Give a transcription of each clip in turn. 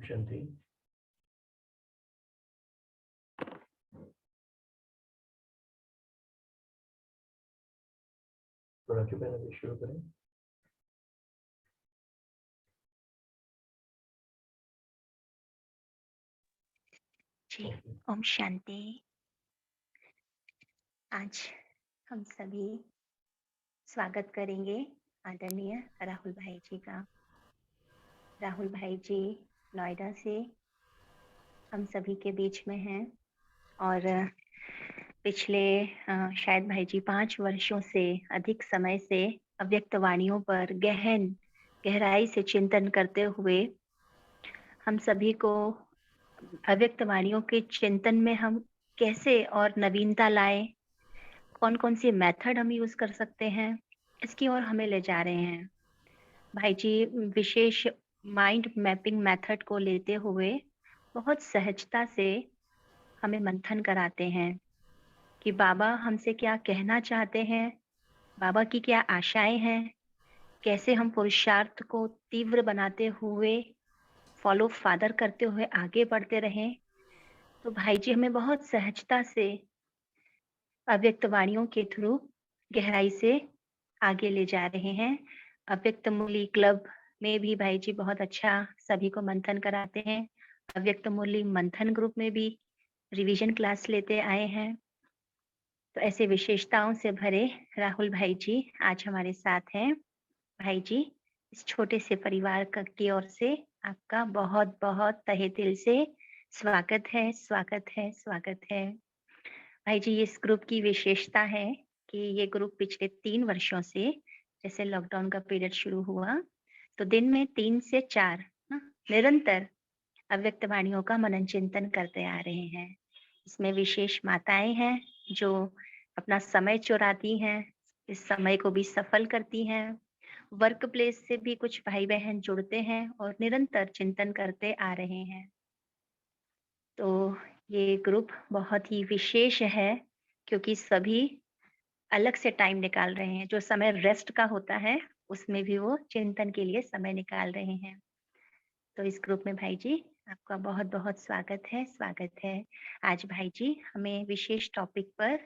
शांति। थोड़ा के पहले भी शुरू करें। जी, ओम शांति। आज हम सभी स्वागत करेंगे आदरणीय राहुल भाई जी का। राहुल भाई जी नोएडा से हम सभी के बीच में हैं और पिछले शायद भाई जी 5 वर्षों से अधिक समय से अव्यक्त वाणियों पर गहराई से चिंतन करते हुए हम सभी को अव्यक्त वाणियों के चिंतन में हम कैसे और नवीनता लाएं, कौन कौन सी मेथड हम यूज कर सकते हैं, इसकी ओर हमें ले जा रहे हैं। भाई जी विशेष माइंड मैपिंग मेथड को लेते हुए बहुत सहजता से हमें मंथन कराते हैं कि बाबा हमसे क्या कहना चाहते हैं, बाबा की क्या आशाएं हैं, कैसे हम पुरुषार्थ को तीव्र बनाते हुए फॉलो फादर करते हुए आगे बढ़ते रहें। तो भाई जी हमें बहुत सहजता से अव्यक्त वाणियों के थ्रू गहराई से आगे ले जा रहे हैं। अव्यक्त मुरली क्लब में भी भाई जी बहुत अच्छा सभी को मंथन कराते हैं। अव्यक्त मुरली मंथन ग्रुप में भी रिवीजन क्लास लेते आए हैं। तो ऐसे विशेषताओं से भरे राहुल भाई जी आज हमारे साथ हैं। भाई जी इस छोटे से परिवार की ओर से आपका बहुत बहुत तहे दिल से स्वागत है, स्वागत है, स्वागत है। भाई जी इस ग्रुप की विशेषता है कि ये ग्रुप पिछले 3 वर्षों से, जैसे लॉकडाउन का पीरियड शुरू हुआ तो दिन में 3 से 4 निरंतर अव्यक्त वाणियों का मनन चिंतन करते आ रहे हैं। इसमें विशेष माताएं हैं जो अपना समय चुराती हैं, इस समय को भी सफल करती हैं। वर्क प्लेस से भी कुछ भाई बहन जुड़ते हैं और निरंतर चिंतन करते आ रहे हैं। तो ये ग्रुप बहुत ही विशेष है क्योंकि सभी अलग से टाइम निकाल रहे हैं। जो समय रेस्ट का होता है उसमें भी वो चिंतन के लिए समय निकाल रहे हैं। तो इस ग्रुप में भाई जी आपका बहुत बहुत स्वागत है, स्वागत है। आज भाई जी हमें विशेष टॉपिक पर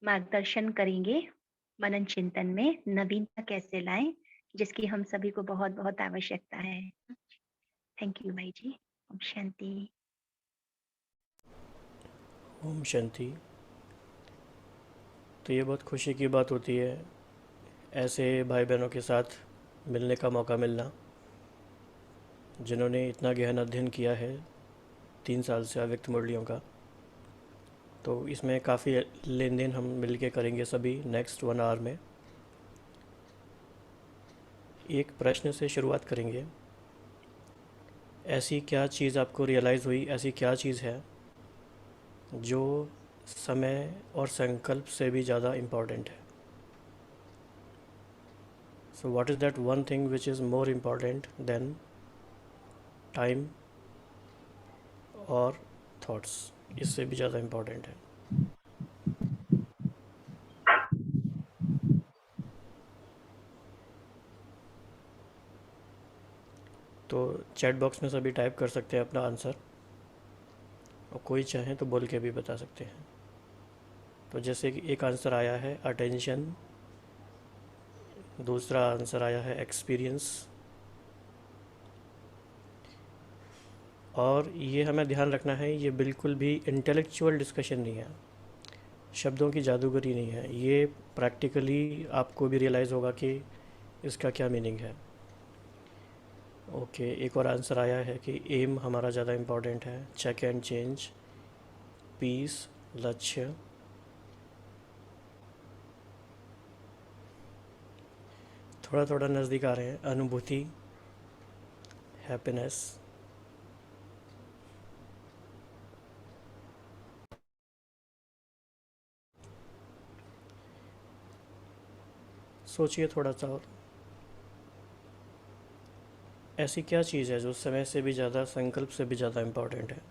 मार्गदर्शन करेंगे। मनन चिंतन में नवीनता कैसे लाएं, जिसकी हम सभी को बहुत बहुत आवश्यकता है। थैंक यू भाई जी। ओम शांति। ओम शांति। तो ये बहुत खुशी की बात होती है ऐसे भाई बहनों के साथ मिलने का मौका मिलना, जिन्होंने इतना गहन अध्ययन किया है 3 साल से अव्यक्त मुरलियों का। तो इसमें काफ़ी लेन देन हम मिल के करेंगे सभी नेक्स्ट 1 आवर में। एक प्रश्न से शुरुआत करेंगे। ऐसी क्या चीज़ आपको रियलाइज़ हुई, ऐसी क्या चीज़ है जो समय और संकल्प से भी ज़्यादा इम्पॉर्टेंट है? So what is that one thing which is more important than time और थॉट्स, इससे भी ज़्यादा इम्पॉर्टेंट है? तो चैट बॉक्स में सभी टाइप कर सकते हैं अपना आंसर, और कोई चाहे तो बोल के भी बता सकते हैं। तो जैसे कि एक आंसर आया है अटेंशन, दूसरा आंसर आया है एक्सपीरियंस। और ये हमें ध्यान रखना है, ये बिल्कुल भी इंटेलेक्चुअल डिस्कशन नहीं है, शब्दों की जादूगरी नहीं है। ये प्रैक्टिकली आपको भी रियलाइज़ होगा कि इसका क्या मीनिंग है। ओके, एक और आंसर आया है कि एम हमारा ज़्यादा इम्पॉर्टेंट है। चेक एंड चेंज, पीस, लक्ष्य। थोड़ा थोड़ा नज़दीक आ रहे हैं, अनुभूति, हैप्पीनेस। सोचिए थोड़ा सा और, ऐसी क्या चीज़ है जो समय से भी ज़्यादा, संकल्प से भी ज़्यादा इम्पॉर्टेंट है?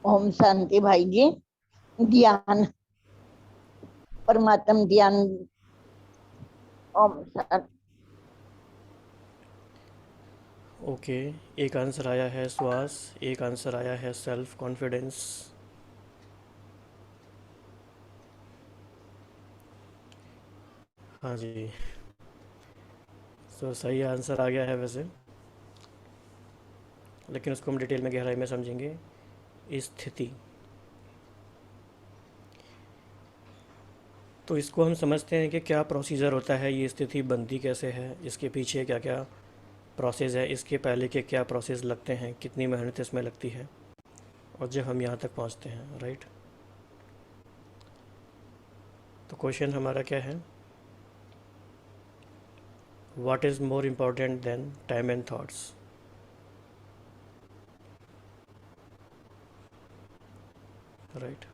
ओम शांति भाई जी। ध्यान। परमात्म ध्यान। ओम शांति। ओके, एक आंसर आया है श्वास, एक आंसर आया है सेल्फ कॉन्फिडेंस। हाँ जी, तो सही आंसर आ गया है वैसे, लेकिन उसको हम डिटेल में गहराई में समझेंगे। स्थिति, तो इसको हम समझते हैं कि क्या प्रोसीजर होता है, ये स्थिति बनती कैसे है, इसके पीछे क्या क्या प्रोसेस है, इसके पहले के क्या प्रोसेस लगते हैं, कितनी मेहनत इसमें लगती है, और जब हम यहाँ तक पहुँचते हैं, राइट। तो क्वेश्चन हमारा क्या है, what is more important then time and thoughts. Right.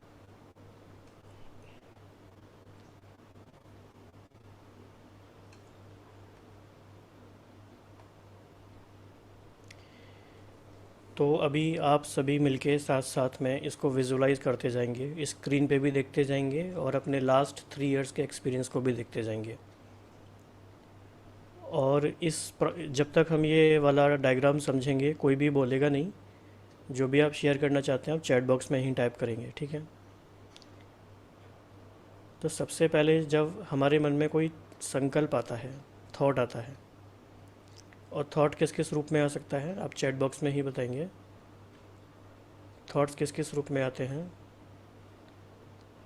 तो अभी आप सभी मिलके साथ साथ में इसको विजुलाइज करते जाएंगे, स्क्रीन पे भी देखते जाएंगे और अपने लास्ट 3 इयर्स के एक्सपीरियंस को भी देखते जाएंगे। और जब तक हम ये वाला डायग्राम समझेंगे, कोई भी बोलेगा नहीं। जो भी आप शेयर करना चाहते हैं आप चैट बॉक्स में ही टाइप करेंगे, ठीक है। तो सबसे पहले जब हमारे मन में कोई संकल्प आता है, थॉट आता है, और थॉट किस किस रूप में आ सकता है आप चैट बॉक्स में ही बताएंगे। थॉट्स किस किस रूप में आते हैं,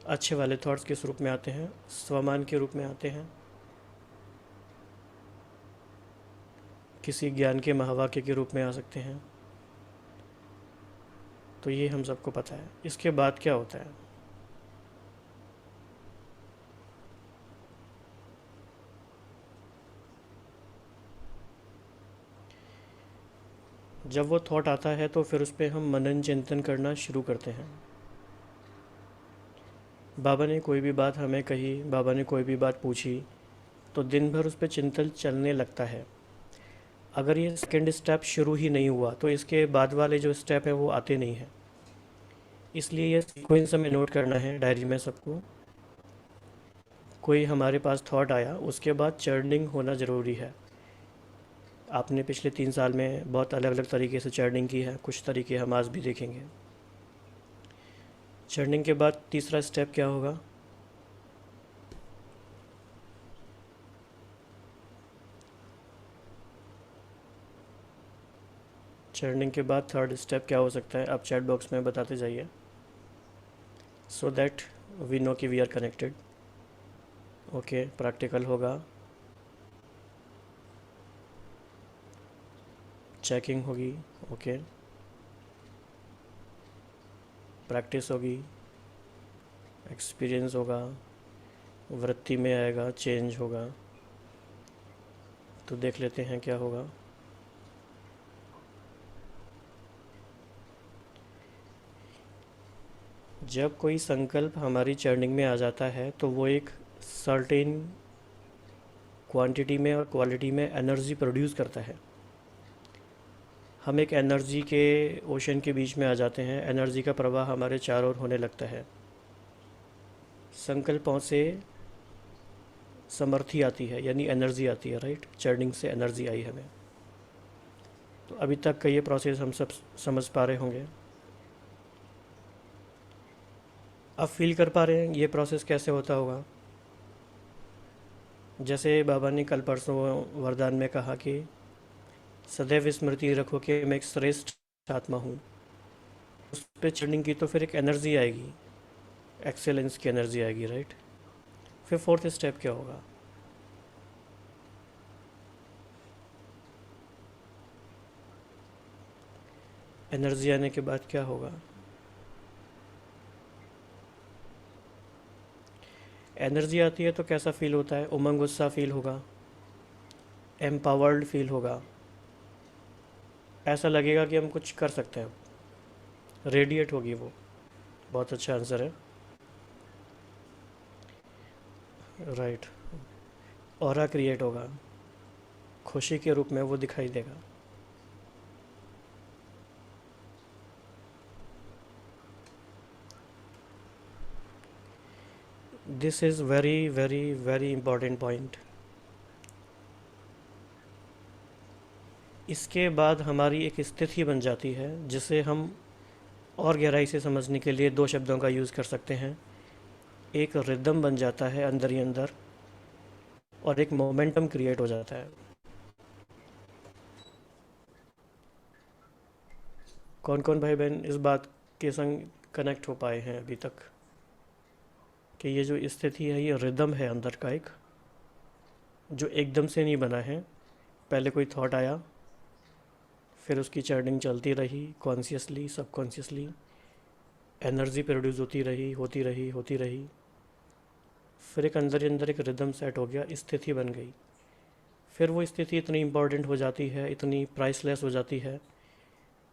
अच्छे वाले थॉट्स किस रूप में आते हैं, स्वमान के रूप में आते हैं, किसी ज्ञान के महावाक्य के रूप में आ सकते हैं। तो ये हम सबको पता है। इसके बाद क्या होता है, जब वो थॉट आता है तो फिर उस पर हम मनन चिंतन करना शुरू करते हैं। बाबा ने कोई भी बात हमें कही, बाबा ने कोई भी बात पूछी, तो दिन भर उस पर चिंतन चलने लगता है। अगर ये सेकंड स्टेप शुरू ही नहीं हुआ तो इसके बाद वाले जो स्टेप है वो आते नहीं हैं। इसलिए ये सीक्वेंस हमें नोट करना है डायरी में सबको। कोई हमारे पास थॉट आया, उसके बाद चर्निंग होना ज़रूरी है। आपने पिछले 3 साल में बहुत अलग अलग तरीके से चर्निंग की है, कुछ तरीके हम आज भी देखेंगे। चर्निंग के बाद तीसरा स्टेप क्या होगा, चर्निंग के बाद थर्ड स्टेप क्या हो सकता है, आप चैट बॉक्स में बताते जाइए, सो दैट वी नो कि we are connected. Okay, practical होगा, चेकिंग होगी, ओके, प्रैक्टिस होगी, एक्सपीरियंस होगा, वृत्ति में आएगा, चेंज होगा। तो देख लेते हैं क्या होगा। जब कोई संकल्प हमारी चर्निंग में आ जाता है तो वो एक सर्टेन क्वांटिटी में और क्वालिटी में एनर्जी प्रोड्यूस करता है। हम एक एनर्जी के ओशन के बीच में आ जाते हैं, एनर्जी का प्रवाह हमारे चारों ओर होने लगता है। संकल्पों से समर्थी आती है, यानी एनर्जी आती है, राइट। चर्निंग से एनर्जी आई हमें। तो अभी तक का ये प्रोसेस हम सब समझ पा रहे होंगे। अब फील कर पा रहे हैं ये प्रोसेस कैसे होता होगा। जैसे बाबा ने कल परसों वरदान में कहा कि सदैव स्मृति रखो कि मैं एक श्रेष्ठ आत्मा हूँ। उस पर चढ़ने की तो फिर एक एनर्जी आएगी, एक्सेलेंस की एनर्जी आएगी, राइट। फिर फोर्थ स्टेप क्या होगा, एनर्जी आने के बाद क्या होगा, एनर्जी आती है तो कैसा फील होता है, उमंग उत्साह फील होगा, एम्पावर्ड फील होगा, ऐसा लगेगा कि हम कुछ कर सकते हैं, रेडिएट होगी वो। बहुत अच्छा आंसर है, राइट। ऑरा क्रिएट होगा, खुशी के रूप में वो दिखाई देगा। This is very very very important point. इसके बाद हमारी एक स्थिति बन जाती है जिसे हम और गहराई से समझने के लिए दो शब्दों का यूज़ कर सकते हैं। एक रिदम बन जाता है अंदर ही अंदर, और एक मोमेंटम क्रिएट हो जाता है। कौन कौन भाई बहन इस बात के संग कनेक्ट हो पाए हैं अभी तक कि ये जो स्थिति है ये रिदम है अंदर का एक, जो एकदम से नहीं बना है। पहले कोई थॉट आया, फिर उसकी चर्निंग चलती रही कॉन्शियसली सबकॉन्शियसली, एनर्जी प्रोड्यूस होती रही होती रही होती रही, फिर एक अंदर ही अंदर एक रिदम सेट हो गया, स्थिति बन गई। फिर वो स्थिति इतनी इम्पोर्टेंट हो जाती है, इतनी प्राइसलेस हो जाती है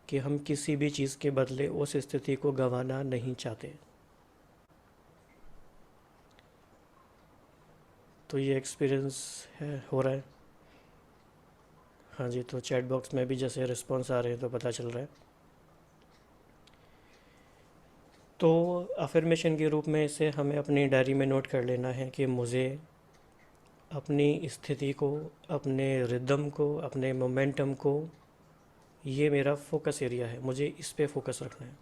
कि हम किसी भी चीज़ के बदले उस स्थिति को गंवाना नहीं चाहते। तो ये एक्सपीरियंस है, हो रहा है। हाँ जी, तो चैट बॉक्स में भी जैसे रिस्पॉन्स आ रहे हैं तो पता चल रहा है। तो अफर्मेशन के रूप में इसे हमें अपनी डायरी में नोट कर लेना है कि मुझे अपनी स्थिति को, अपने रिदम को, अपने मोमेंटम को, ये मेरा फोकस एरिया है, मुझे इस पे फोकस रखना है।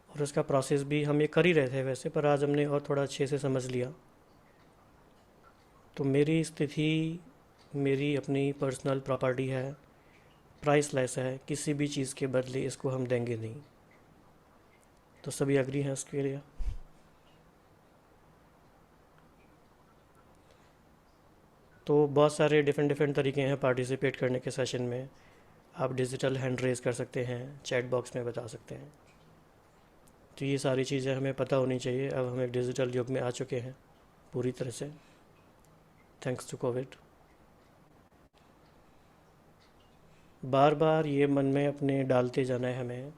और उसका प्रोसेस भी हम ये कर ही रहे थे वैसे, पर आज हमने और थोड़ा अच्छे से समझ लिया। तो मेरी स्थिति मेरी अपनी पर्सनल प्रॉपर्टी है, प्राइसलेस है, किसी भी चीज़ के बदले इसको हम देंगे नहीं। तो सभी एग्री हैं इसके लिए? तो बहुत सारे डिफरेंट डिफरेंट तरीके हैं पार्टिसिपेट करने के सेशन में। आप डिजिटल हैंड रेज कर सकते हैं, चैट बॉक्स में बता सकते हैं। तो ये सारी चीज़ें हमें पता होनी चाहिए। अब हम एक डिजिटल युग में आ चुके हैं पूरी तरह से, थैंक्स टू कोविड। बार बार ये मन में अपने डालते जाना है हमें,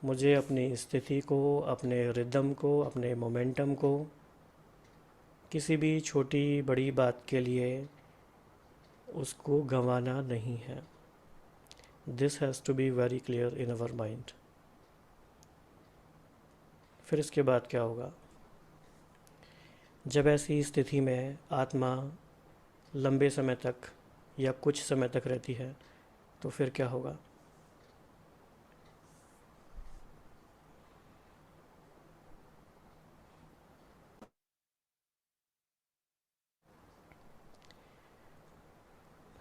मुझे अपनी स्थिति को, अपने रिदम को, अपने मोमेंटम को किसी भी छोटी बड़ी बात के लिए उसको गंवाना नहीं है। This has to be very clear in our mind. फिर इसके बाद क्या होगा? जब ऐसी स्थिति में आत्मा लंबे समय तक या कुछ समय तक रहती है तो फिर क्या होगा?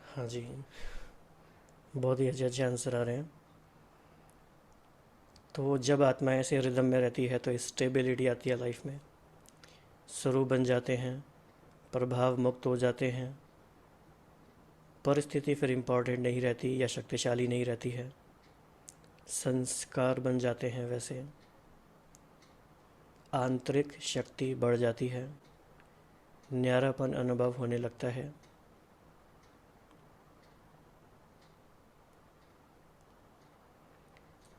हाँ जी, बहुत ही अच्छे अच्छे आंसर आ रहे हैं। तो जब आत्मा ऐसे रिदम में रहती है तो स्टेबिलिटी आती है लाइफ में, स्वरूप बन जाते हैं, प्रभाव मुक्त हो जाते हैं, परिस्थिति फिर इम्पोर्टेंट नहीं रहती या शक्तिशाली नहीं रहती है, संस्कार बन जाते हैं वैसे, आंतरिक शक्ति बढ़ जाती है, न्यारापन अनुभव होने लगता है।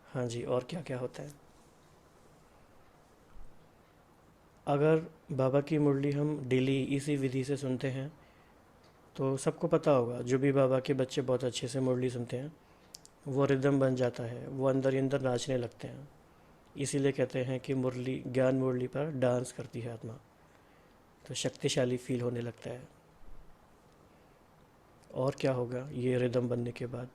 हाँ जी, और क्या क्या होता है? अगर बाबा की मुरली हम डेली इसी विधि से सुनते हैं तो सबको पता होगा, जो भी बाबा के बच्चे बहुत अच्छे से मुरली सुनते हैं वो रिदम बन जाता है, वो अंदर ही अंदर नाचने लगते हैं। इसीलिए कहते हैं कि मुरली, ज्ञान मुरली पर डांस करती है आत्मा, तो शक्तिशाली फील होने लगता है। और क्या होगा ये रिदम बनने के बाद?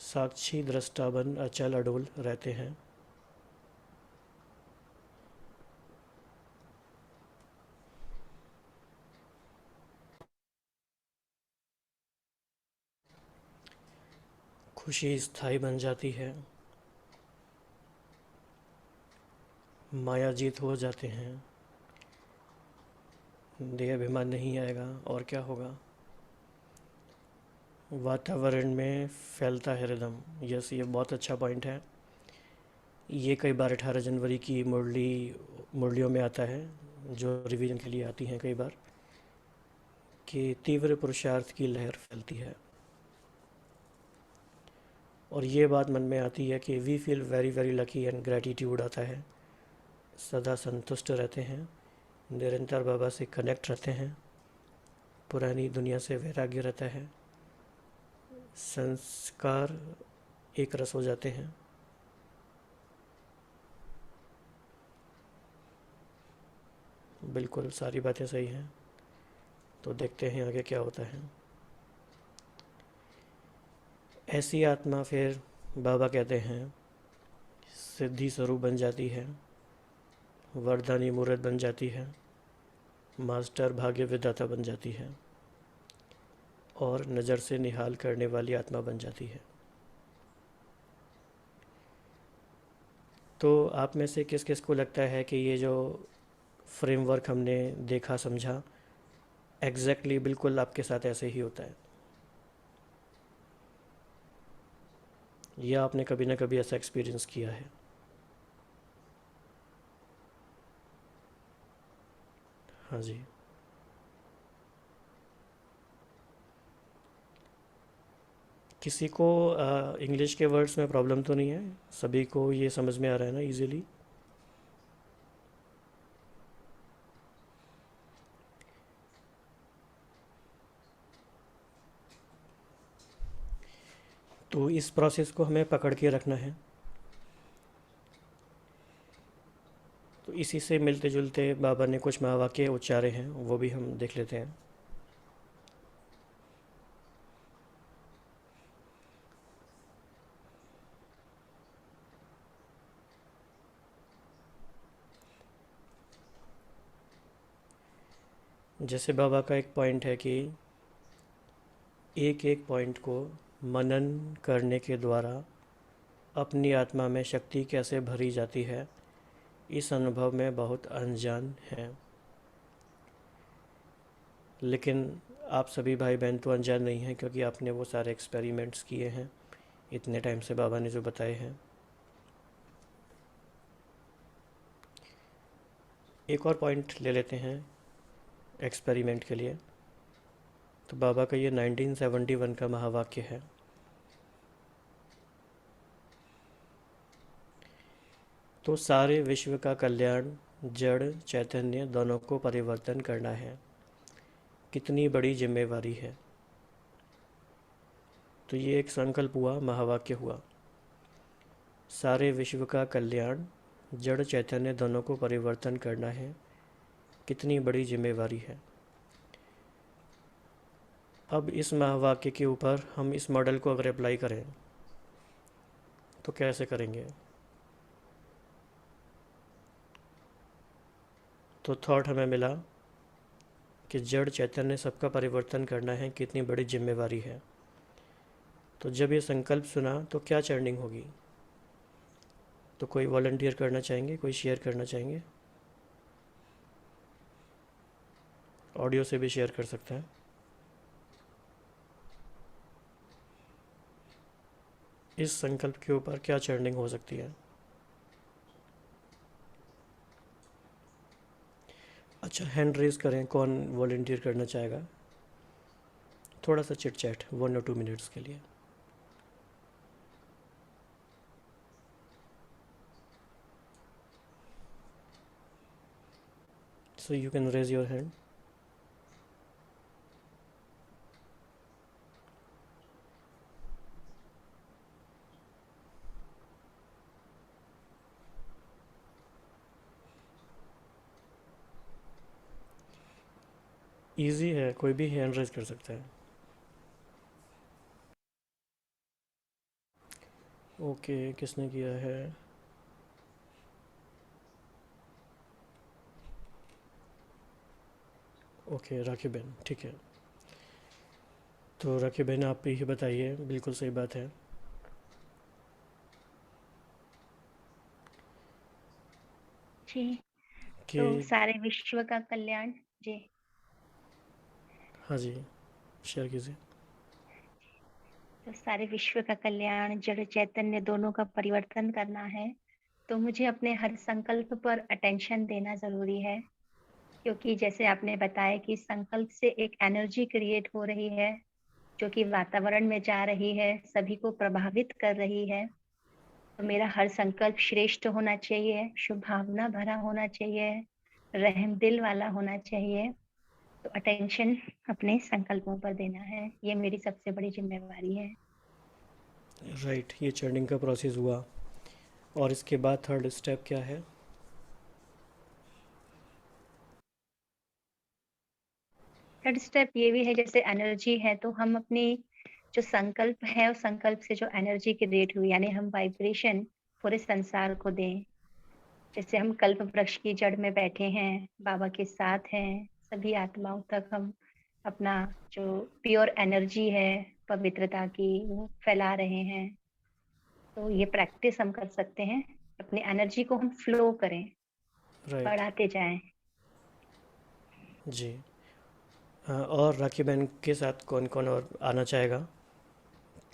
साक्षी दृष्टा बन अचल अडोल रहते हैं। खुशी स्थायी बन जाती है, माया जीत हो जाते हैं, देह अभिमान नहीं आएगा। और क्या होगा? वातावरण में फैलता है रिदम। यस, ये बहुत अच्छा पॉइंट है। ये कई बार 18 जनवरी की मुरलियों में आता है, जो रिवीजन के लिए आती हैं कई बार, कि तीव्र पुरुषार्थ की लहर फैलती है। और ये बात मन में आती है कि we feel very very lucky and gratitude आता है, सदा संतुष्ट रहते हैं, निरंतर बाबा से कनेक्ट रहते हैं, पुरानी दुनिया से वैराग्य रहता है, संस्कार एक रस हो जाते हैं, बिल्कुल सारी बातें सही हैं। तो देखते हैं आगे क्या होता है। ऐसी आत्मा फिर बाबा कहते हैं सिद्धि स्वरूप बन जाती है, वरदानी मूर्त बन जाती है, मास्टर भाग्य विधाता बन जाती है और नज़र से निहाल करने वाली आत्मा बन जाती है। तो आप में से किस किस को लगता है कि ये जो फ्रेमवर्क हमने देखा समझा एग्जैक्टली बिल्कुल आपके साथ ऐसे ही होता है, या आपने कभी ना कभी ऐसा एक्सपीरियंस किया है? हाँ जी। किसी को इंग्लिश के वर्ड्स में प्रॉब्लम तो नहीं है? सभी को ये समझ में आ रहा है ना इजीली? तो इस प्रोसेस को हमें पकड़ के रखना है। तो इसी से मिलते जुलते बाबा ने कुछ महावाक्य उच्चारे हैं, वो भी हम देख लेते हैं। जैसे बाबा का एक पॉइंट है कि एक एक पॉइंट को मनन करने के द्वारा अपनी आत्मा में शक्ति कैसे भरी जाती है, इस अनुभव में बहुत अनजान हैं। लेकिन आप सभी भाई बहन तो अनजान नहीं हैं, क्योंकि आपने वो सारे एक्सपेरिमेंट्स किए हैं इतने टाइम से बाबा ने जो बताए हैं। एक और पॉइंट ले लेते हैं एक्सपेरिमेंट के लिए। तो बाबा का ये 1971 का महावाक्य है। तो सारे विश्व का कल्याण जड़ चैतन्य दोनों को परिवर्तन करना है, कितनी बड़ी जिम्मेवारी है। तो ये एक संकल्प हुआ, महावाक्य हुआ। सारे विश्व का कल्याण जड़ चैतन्य दोनों को परिवर्तन करना है, कितनी बड़ी जिम्मेवारी है। अब इस महावाक्य के ऊपर हम इस मॉडल को अगर अप्लाई करें तो कैसे करेंगे? तो थॉट हमें मिला कि जड़ चैतन्य सबका परिवर्तन करना है, कितनी बड़ी जिम्मेवारी है। तो जब ये संकल्प सुना तो क्या चर्निंग होगी? तो कोई वॉलंटियर करना चाहेंगे, कोई शेयर करना चाहेंगे? ऑडियो से भी शेयर कर सकते हैं। इस संकल्प के ऊपर क्या चर्निंग हो सकती है? अच्छा, हैंड रेज करें, कौन वॉलंटियर करना चाहेगा? थोड़ा सा चिट चैट 1 or 2 मिनट्स के लिए। So you can raise your hand. Easy है, कोई भी हैंड रेज कर सकता है। ओके, किसने किया है? ओके, राखी बहन, ठीक है। तो राखी बहन आप ही बताइए, बिल्कुल सही बात है जी। कि तो सारे विश्व का कल्याण। जी। हाँ जी, शेयर कीजिए। तो सारे विश्व का कल्याण जड़ चैतन्य दोनों का परिवर्तन करना है, तो मुझे अपने हर संकल्प पर अटेंशन देना जरूरी है। क्योंकि जैसे आपने बताया कि संकल्प से एक एनर्जी क्रिएट हो रही है, जो कि वातावरण में जा रही है, सभी को प्रभावित कर रही है। तो मेरा हर संकल्प श्रेष्ठ होना चाहिए, शुभ भावना भरा होना चाहिए, रहम दिल वाला होना चाहिए। तो अटेंशन अपने संकल्पों पर देना है, ये मेरी सबसे बड़ी जिम्मेवारी है। राइट, ये चर्निंग का प्रोसेस हुआ और इसके बाद थर्ड स्टेप क्या है? थर्ड स्टेप ये भी है, जैसे एनर्जी है तो हम अपनी जो संकल्प है उस संकल्प से जो एनर्जी क्रिएट हुई, यानी हम वाइब्रेशन पूरे संसार को दें। जैसे हम कल्प वृक्ष की जड़ में बैठे हैं, बाबा के साथ हैं, सभी आत्माओं तक हम अपना जो प्योर एनर्जी है पवित्रता की वो फैला रहे हैं। तो ये प्रैक्टिस हम कर सकते हैं, अपनी एनर्जी को हम फ्लो करें, राइट। बढ़ाते जाएं। जी। और राखी बहन के साथ कौन कौन और आना चाहेगा,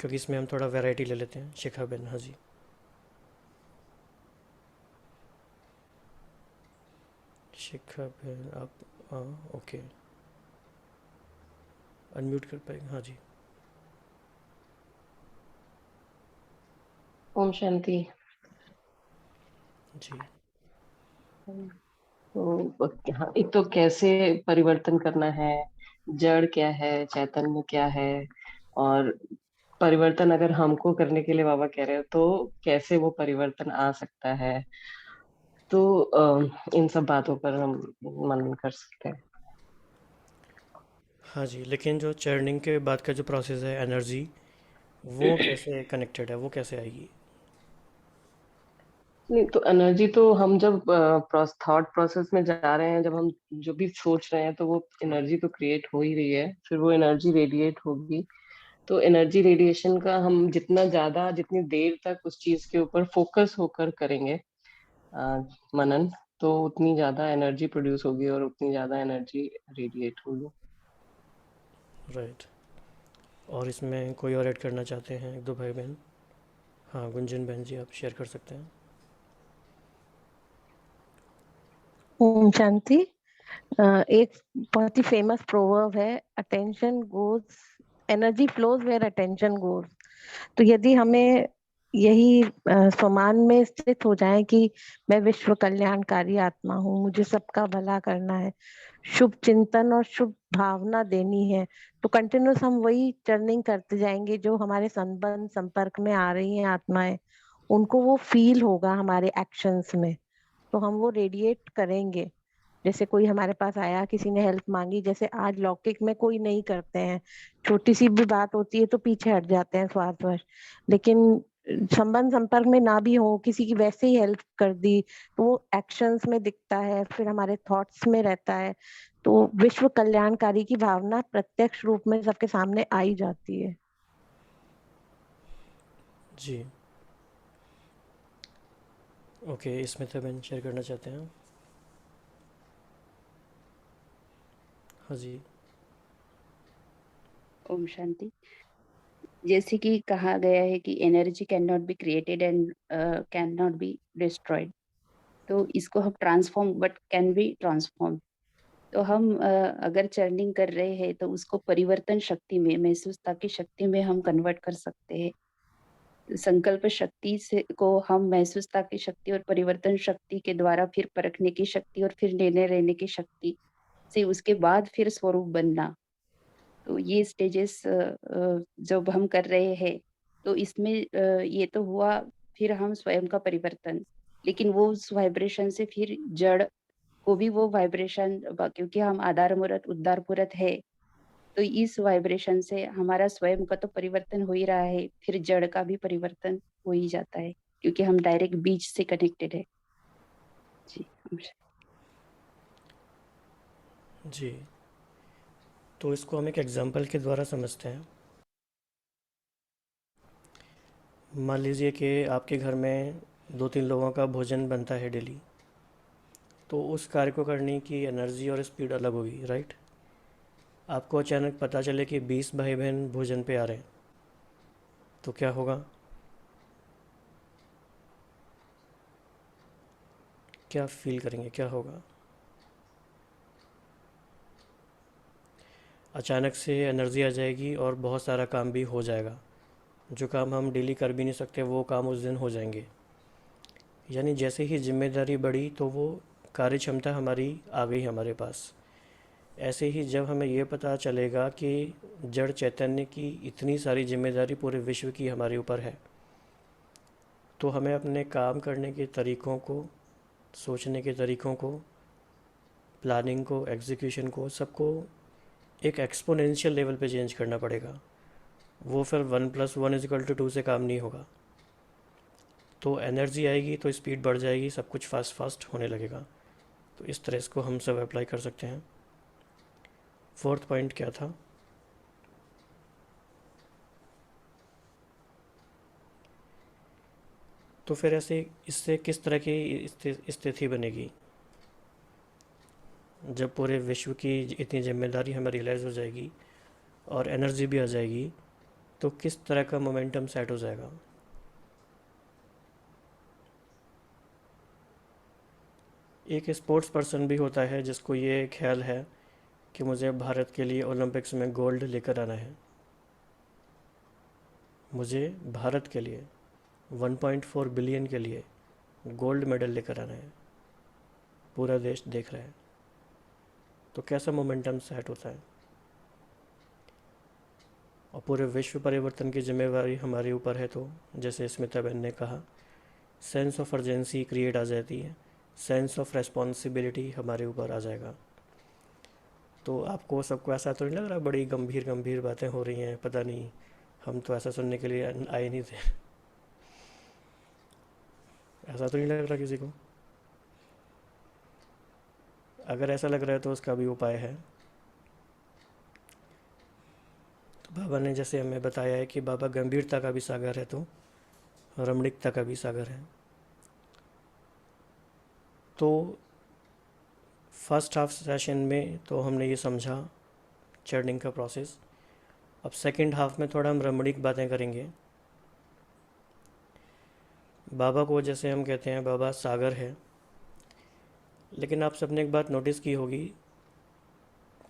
क्योंकि इसमें हम थोड़ा वैरायटी ले लेते हैं। शिखा बहन, हाँ जी। शिखा बहन आप, हाँ, ओके, अनम्यूट कर पाएंगे, हाँ जी। ओम शांति। जी। तो हाँ, एक तो कैसे परिवर्तन करना है, जड़ क्या है, चैतन्य क्या है, और परिवर्तन अगर हमको करने के लिए बाबा कह रहे हो तो कैसे वो परिवर्तन आ सकता है, तो इन सब बातों पर हम मनन कर सकते हैं। हाँ जी, लेकिन जो चर्निंग के बाद का जो प्रोसेस है, एनर्जी, वो कैसे कनेक्टेड है, वो कैसे आएगी? नहीं तो एनर्जी तो हम जब थॉट प्रोसेस में जा रहे हैं, जब हम जो भी सोच रहे हैं तो वो एनर्जी तो क्रिएट हो ही रही है, फिर वो एनर्जी रेडिएट होगी। तो एनर्जी रेडिएशन का हम जितना ज्यादा, जितनी देर तक उस चीज के ऊपर फोकस होकर करेंगे मनन, तो उतनी ज्यादा एनर्जी प्रोड्यूस होगी और उतनी ज्यादा एनर्जी रेडिएट होगी। राइट। और इसमें कोई और ऐड करना चाहते हैं, एक दो भाई बहन? हाँ, गुंजन बहन जी, आप शेयर कर सकते हैं। ओम शांति। एक बहुत ही फेमस प्रोवर्ब है, attention goes, energy flows where attention goes. तो यदि हमें यही स्वमान में स्थित हो जाए कि मैं विश्व कल्याणकारी आत्मा हूँ, मुझे सबका भला करना है, शुभ चिंतन और शुभ भावना देनी है, तो कंटिन्यूस हम वही टर्निंग करते जाएंगे। जो हमारे संबंध संपर्क में आ रही हैं आत्माएं, उनको वो फील होगा हमारे एक्शंस में, तो हम वो रेडिएट करेंगे। जैसे कोई हमारे पास आया, किसी ने हेल्प मांगी, जैसे आज लौकिक में कोई नहीं करते हैं, छोटी सी भी बात होती है तो पीछे हट जाते हैं स्वार्थवश। लेकिन संबंध संपर्क में ना भी हो, किसी की वैसे ही हेल्प कर दी, तो वो एक्शंस में दिखता है, फिर हमारे थॉट्स में रहता है। तो विश्व कल्याणकारी की भावना प्रत्यक्ष रूप में सबके सामने आई जाती है। जी, ओके, इसमें तो बहन शेयर करना चाहते हैं? हाँ जी। ओम शांति। जैसे कि कहा गया है कि energy can not be created and can not be destroyed, तो इसको हम transform but can be transform. तो हम अगर चर्निंग कर रहे हैं तो उसको परिवर्तन शक्ति में, महसूसता की शक्ति में हम कन्वर्ट कर सकते हैं। संकल्प शक्ति से को हम महसूसता की शक्ति और परिवर्तन शक्ति के द्वारा फिर परखने की शक्ति और फिर निर्णय रहने की शक्ति से उसके बाद फिर स्वरूप बनना। तो ये स्टेजेस जब हम कर रहे हैं तो इसमें ये तो हुआ, फिर हम स्वयं का परिवर्तन, लेकिन वो उस वाइब्रेशन से फिर जड़ को भी वो वाइब्रेशन, क्योंकि हम आधार मूर्त उद्धार पूरत है, तो इस वाइब्रेशन से हमारा स्वयं का तो परिवर्तन हो ही रहा है, फिर जड़ का भी परिवर्तन हो ही जाता है, क्योंकि हम डायरेक्ट बीज से कनेक्टेड है। जी। जी, तो इसको हम एक एग्जांपल के द्वारा समझते हैं। मान लीजिए कि आपके घर में दो तीन लोगों का भोजन बनता है डेली, तो उस कार्य को करने की एनर्जी और स्पीड अलग होगी, राइट? आपको अचानक पता चले कि 20 भाई बहन भोजन पे आ रहे हैं, तो क्या होगा? क्या फील करेंगे, क्या होगा? अचानक से एनर्जी आ जाएगी और बहुत सारा काम भी हो जाएगा। जो काम हम डेली कर भी नहीं सकते, वो काम उस दिन हो जाएंगे। यानी जैसे ही जिम्मेदारी बढ़ी तो वो कार्य क्षमता हमारी आ गई हमारे पास। ऐसे ही जब हमें ये पता चलेगा कि जड़ चैतन्य की इतनी सारी जिम्मेदारी पूरे विश्व की हमारे ऊपर है, तो हमें अपने काम करने के तरीक़ों को, सोचने के तरीक़ों को, प्लानिंग को, एग्जीक्यूशन को, सबको एक एक्सपोनेंशियल लेवल पे चेंज करना पड़ेगा। वो फिर 1+1=2 से काम नहीं होगा। तो एनर्जी आएगी तो स्पीड बढ़ जाएगी, सब कुछ फास्ट फास्ट होने लगेगा। तो इस तरह इसको हम सब अप्लाई कर सकते हैं। फोर्थ पॉइंट क्या था? तो फिर ऐसे इससे किस तरह की स्थिति बनेगी? जब पूरे विश्व की इतनी जिम्मेदारी हमें रियलाइज़ हो जाएगी और एनर्जी भी आ जाएगी, तो किस तरह का मोमेंटम सेट हो जाएगा? एक स्पोर्ट्स पर्सन भी होता है जिसको ये ख्याल है कि मुझे भारत के लिए ओलंपिक्स में गोल्ड लेकर आना है, मुझे भारत के लिए 1.4 बिलियन के लिए गोल्ड मेडल लेकर आना है, पूरा देश देख रहा है। तो कैसा मोमेंटम सेट होता है? और पूरे विश्व परिवर्तन की जिम्मेवारी हमारे ऊपर है। तो जैसे स्मिता बहन ने कहा, sense of urgency create a जाती है, सेंस ऑफ रेस्पॉन्सिबिलिटी हमारे ऊपर आ जाएगा। तो आपको सबको ऐसा तो नहीं लग रहा बड़ी गंभीर गंभीर बातें हो रही हैं? पता नहीं, हम तो ऐसा सुनने के लिए आए नहीं थे। ऐसा तो नहीं लग रहा किसी को? अगर ऐसा लग रहा है तो उसका भी उपाय है। तो बाबा ने जैसे हमें बताया है कि बाबा गंभीरता का भी सागर है, तो रमणीकता का भी सागर है। तो फर्स्ट हाफ सेशन में तो हमने ये समझा चर्निंग का प्रोसेस। अब सेकंड हाफ में थोड़ा हम रमणीक बातें करेंगे। बाबा को जैसे हम कहते हैं बाबा सागर है, लेकिन आप सबने एक बात नोटिस की होगी,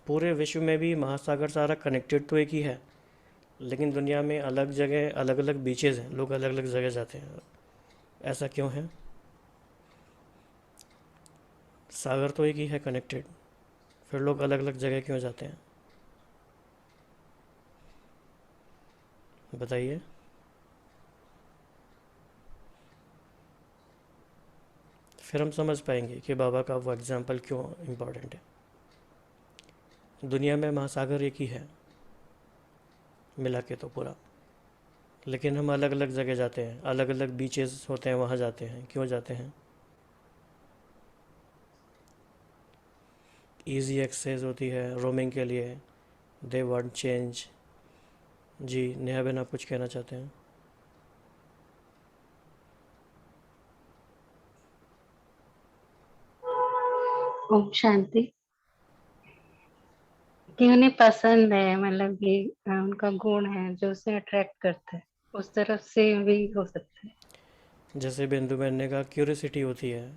पूरे विश्व में भी महासागर सारा कनेक्टेड तो एक ही है, लेकिन दुनिया में अलग जगह अलग अलग बीचेस हैं, लोग अलग अलग जगह जाते हैं। ऐसा क्यों है? सागर तो एक ही है कनेक्टेड, फिर लोग अलग अलग जगह क्यों जाते हैं? बताइए। फिर हम समझ पाएंगे कि बाबा का वो एग्जाम्पल क्यों इम्पोर्टेंट है। दुनिया में महासागर एक ही है मिला के तो पूरा, लेकिन हम अलग अलग जगह जाते हैं, अलग अलग बीचेस होते हैं वहाँ जाते हैं। क्यों जाते हैं? इजी एक्सेस होती है रोमिंग के लिए, दे वांट चेंज। जी नेहा बहन, आप कुछ कहना चाहते हैं? ओम शांति। कि उन्हें पसंद है, मतलब कि उनका गुण है जो उसे अट्रैक्ट करता है, उस तरफ से भी हो सकता है। जैसे बिंदु बहन ने कहा क्यूरियोसिटी होती है,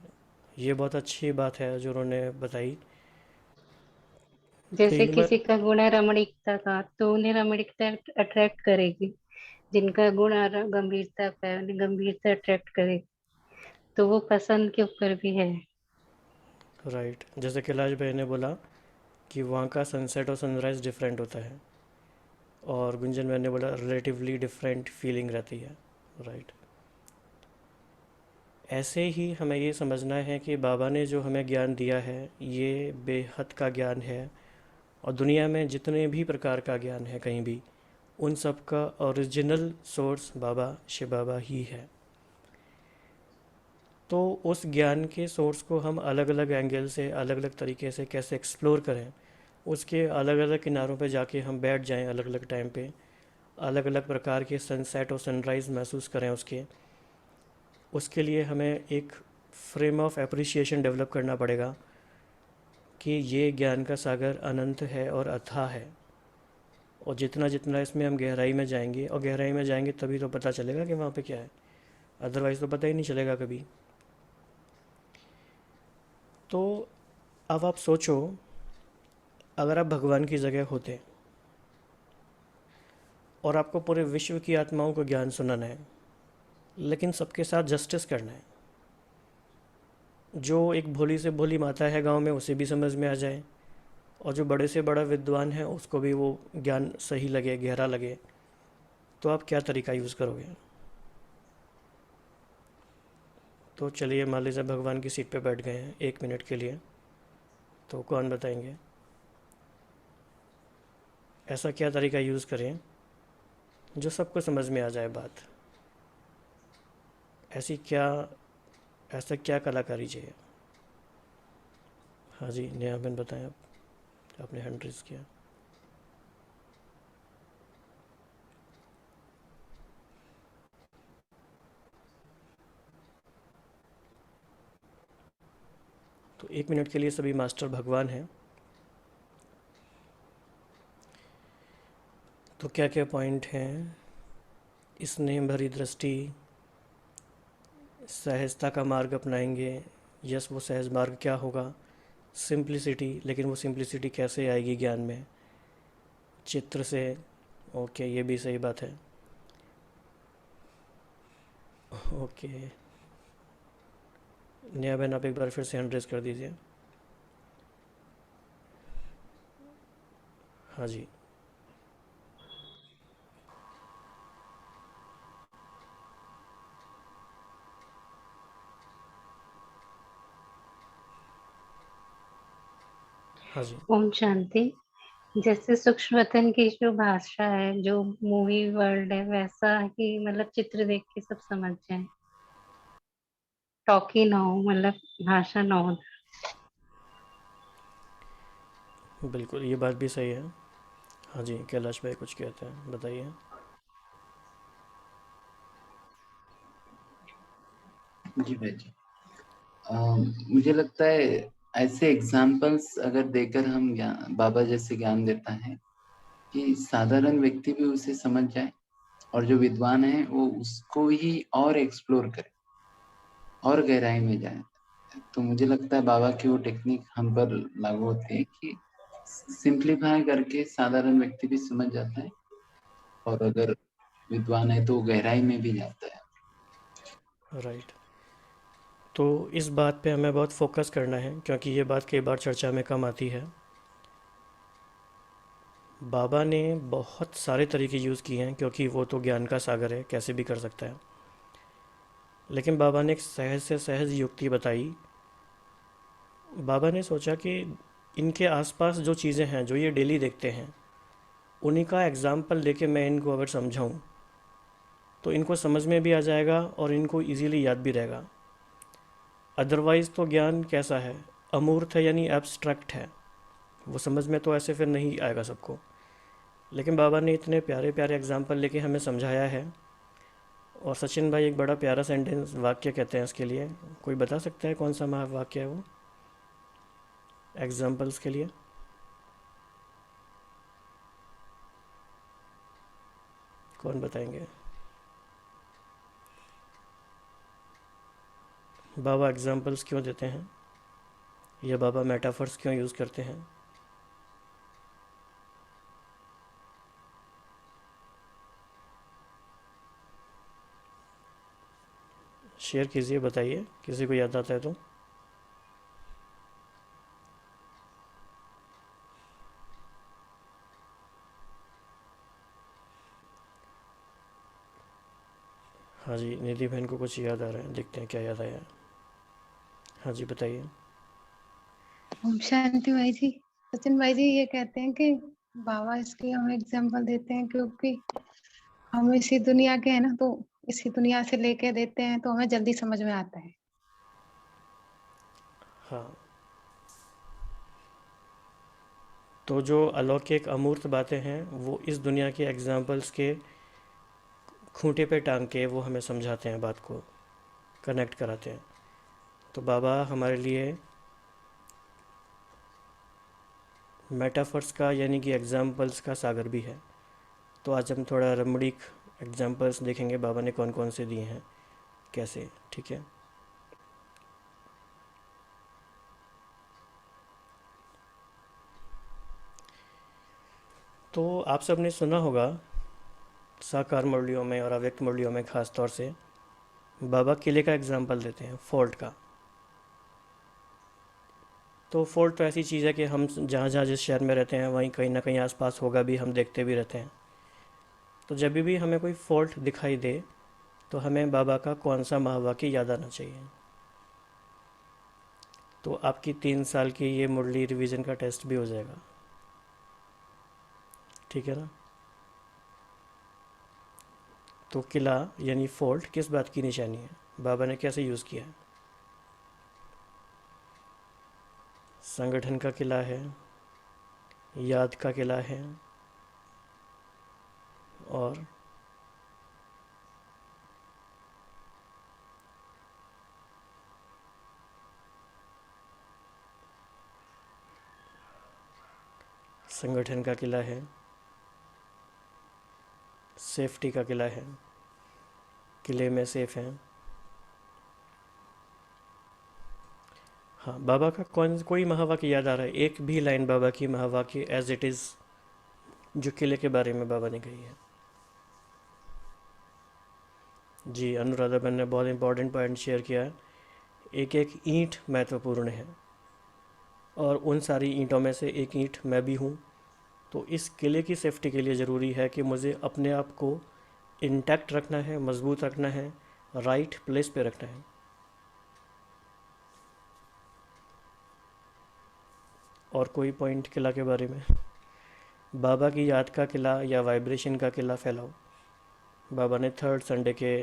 ये बहुत अच्छी बात है जो उन्होंने बताई। जैसे तीन बार किसी का गुण है रमणीकता का, तो उन्हें रमणीकता अट्रैक्ट करेगी। जिनका गुण गंभीरता का है, उन्हें गंभीरता अट्रैक्ट करेगी। तो वो पसंद के ऊपर भी है। राइट, जैसे कैलाश भाई ने बोला कि वहाँ का सनसेट और सनराइज़ डिफरेंट होता है, और गुंजन भाई ने बोला रिलेटिवली डिफरेंट फीलिंग रहती है। राइट, ऐसे ही हमें ये समझना है कि बाबा ने जो हमें ज्ञान दिया है ये बेहद का ज्ञान है, और दुनिया में जितने भी प्रकार का ज्ञान है कहीं भी, उन सब का ओरिजिनल सोर्स बाबा शिव बाबा ही है। तो उस ज्ञान के सोर्स को हम अलग अलग एंगल से, अलग अलग तरीके से कैसे एक्सप्लोर करें, उसके अलग अलग किनारों पे जाके हम बैठ जाएं अलग अलग टाइम पे, अलग अलग प्रकार के सनसेट और सनराइज़ महसूस करें उसके लिए हमें एक फ्रेम ऑफ एप्रिसिएशन डेवलप करना पड़ेगा कि ये ज्ञान का सागर अनंत है और अथाह है, और जितना जितना इसमें हम गहराई में जाएंगे, और गहराई में जाएंगे तभी तो पता चलेगा कि वहाँ पे क्या है, अदरवाइज़ तो पता ही नहीं चलेगा कभी। तो अब आप सोचो, अगर आप भगवान की जगह होते और आपको पूरे विश्व की आत्माओं को ज्ञान सुनाना है, लेकिन सबके साथ जस्टिस करना है, जो एक भोली से भोली माता है गांव में उसे भी समझ में आ जाए, और जो बड़े से बड़ा विद्वान है उसको भी वो ज्ञान सही लगे, गहरा लगे, तो आप क्या तरीका यूज़ करोगे? तो चलिए मान लीजिए भगवान की सीट पे बैठ गए हैं 1 मिनट के लिए, तो कौन बताएंगे? ऐसा क्या तरीका यूज़ करें जो सबको समझ में आ जाए बात। ऐसी क्या ऐसा क्या कलाकारी चाहिए। हाँ जी, नेहा बहन बताएं आप, आपने हैंड रेज़ किया। तो 1 मिनट के लिए सभी मास्टर भगवान हैं। तो क्या क्या पॉइंट हैं। स्नेह भरी दृष्टि, सहजता का मार्ग अपनाएंगे। यस, वो सहज मार्ग क्या होगा। सिंप्लिसिटी, लेकिन वो सिंप्लिसिटी कैसे आएगी ज्ञान में, चित्र से। ओके, ये भी सही बात है। ओके, नेहा बहन आप एक बार फिर से हैंड रेज कर दीजिए। हाँ जी। हाँ जी। ओम शांति। जैसे सूक्ष्म वतन की जो भाषा है, जो मूवी वर्ल्ड है, वैसा ही मतलब चित्र देख के सब समझ जाए, टॉकी ना हो, मतलब भाषा ना हो। बिल्कुल, ये बात भी सही है। हाँ जी, कैलाश भाई कुछ कहते हैं, बताइए। जी भाई जी। मुझे लगता है ऐसे एग्जाम्पल्स अगर देकर हम ज्ञान बाबा जैसे ज्ञान देता है कि साधारण व्यक्ति भी उसे समझ जाए और जो विद्वान है वो उसको ही और एक्सप्लोर करे और गहराई में जाए। तो मुझे लगता है बाबा की वो टेक्निक हम पर लागू होती है कि सिंप्लीफाई करके साधारण व्यक्ति भी समझ जाता है और अगर विद्वान है तो गहराई में भी जाता है। राइट। तो इस बात पे हमें बहुत फोकस करना है, क्योंकि ये बात कई बार चर्चा में कम आती है। बाबा ने बहुत सारे तरीके यूज़ किए हैं, क्योंकि वो तो ज्ञान का सागर है, कैसे भी कर सकता है। लेकिन बाबा ने एक सहज से सहज युक्ति बताई। बाबा ने सोचा कि इनके आसपास जो चीज़ें हैं, जो ये डेली देखते हैं, उन्हीं का एग्ज़ाम्पल लेके मैं इनको अगर समझाऊँ तो इनको समझ में भी आ जाएगा और इनको इजीली याद भी रहेगा। अदरवाइज़ तो ज्ञान कैसा है, अमूर्त है, यानी एब्स्ट्रैक्ट है। वो समझ में तो ऐसे फिर नहीं आएगा सबको। लेकिन बाबा ने इतने प्यारे प्यारे एग्जाम्पल लेके हमें समझाया है। और सचिन भाई एक बड़ा प्यारा सेंटेंस वाक्य कहते हैं इसके लिए। कोई बता सकता है कौन सा महावाक्य है वो एग्जाम्पल्स के लिए। कौन बताएंगे। बाबा एग्जाम्पल्स क्यों देते हैं, या बाबा मेटाफर्स क्यों यूज़ करते हैं। शेयर कीजिए, बताइए, किसी को याद आता है तो। हाँ जी, निधि बहन को कुछ याद आ रहा है, देखते हैं क्या याद आया है। हाँ जी, बताइए। ओम शांति भाई जी। सचिन भाई जी ये कहते हैं कि बाबा इसलिए हमें एग्जाम्पल देते हैं क्योंकि हम इसी दुनिया के हैं ना, तो इसी दुनिया से लेके देते हैं तो हमें जल्दी समझ में आता है। हाँ, तो जो अलौकिक अमूर्त बातें हैं वो इस दुनिया के एग्जाम्पल्स के खूंटे पे टांग के वो हमें समझाते हैं, बात को कनेक्ट कराते हैं। तो बाबा हमारे लिए मेटाफर्स का, यानी कि एग्जाम्पल्स का सागर भी है। तो आज हम थोड़ा रमणीक एग्जाम्पल्स देखेंगे बाबा ने कौन कौन से दिए हैं, कैसे। ठीक है। तो आप सब ने सुना होगा साकार मुरलियों में और अव्यक्त मुरलियों में ख़ास तौर से बाबा किले का एग्जाम्पल देते हैं, फोर्ट का। तो फोर्ट तो ऐसी चीज़ है कि हम जहाँ जहाँ जिस शहर में रहते हैं वहीं कहीं ना कहीं आसपास होगा भी, हम देखते भी रहते हैं। तो जब भी हमें कोई फोर्ट दिखाई दे तो हमें बाबा का कौन सा महावाक्य याद आना चाहिए। तो आपकी 3 साल की ये मुरली रिवीजन का टेस्ट भी हो जाएगा। ठीक है ना। तो किला यानी फोर्ट किस बात की निशानी है, बाबा ने कैसे यूज़ किया है? संगठन का किला है, याद का किला है, और संगठन का किला है, सेफ्टी का किला है, किले में सेफ हैं। हाँ, बाबा का कोई महावाक्य याद आ रहा है? एक भी लाइन बाबा की महावाक्य एज इट इज़ जो किले के बारे में बाबा ने कही है। जी, अनुराधा बहन ने बहुत इंपॉर्टेंट पॉइंट शेयर किया है। एक एक ईंट महत्वपूर्ण है, और उन सारी ईंटों में से एक ईंट मैं भी हूँ। तो इस किले की सेफ्टी के लिए ज़रूरी है कि मुझे अपने आप को इंटैक्ट रखना है, मजबूत रखना है, राइट प्लेस पे रखना है। और कोई पॉइंट किला के बारे में? बाबा की याद का किला या वाइब्रेशन का किला फैलाओ। बाबा ने थर्ड संडे के,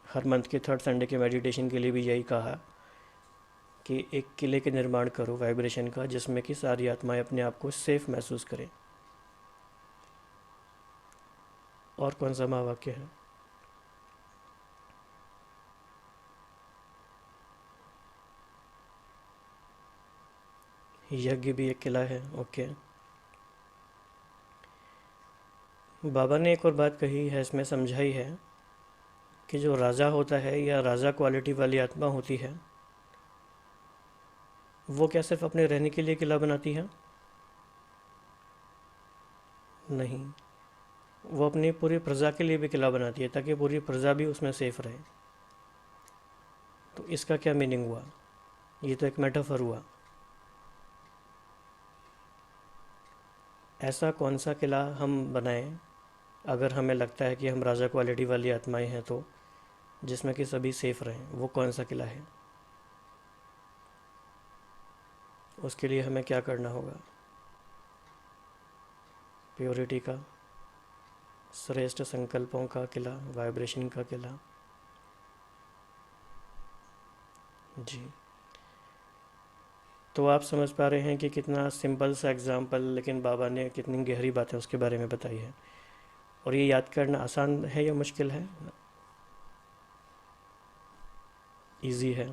हर मंथ के थर्ड संडे के मेडिटेशन के लिए भी यही कहा कि एक किले के निर्माण करो वाइब्रेशन का, जिसमें कि सारी आत्माएं अपने आप को सेफ महसूस करें। और कौन सा महावाक्य है? यज्ञ भी एक किला है। ओके, बाबा ने एक और बात कही है, इसमें समझाई है कि जो राजा होता है या राजा क्वालिटी वाली आत्मा होती है, वो क्या सिर्फ अपने रहने के लिए किला बनाती है? नहीं, वो अपनी पूरी प्रजा के लिए भी किला बनाती है, ताकि पूरी प्रजा भी उसमें सेफ रहे। तो इसका क्या मीनिंग हुआ? ये तो एक मेटाफर हुआ। ऐसा कौन सा किला हम बनाएं, अगर हमें लगता है कि हम राजा क्वालिटी वाली आत्माएं हैं, तो जिसमें कि सभी सेफ रहें, वो कौन सा किला है? उसके लिए हमें क्या करना होगा? प्योरिटी का, श्रेष्ठ संकल्पों का किला, वाइब्रेशन का किला। जी, तो आप समझ पा रहे हैं कि कितना सिंपल सा एग्जाम्पल, लेकिन बाबा ने कितनी गहरी बातें उसके बारे में बताई है। और ये याद करना आसान है या मुश्किल है? इजी है।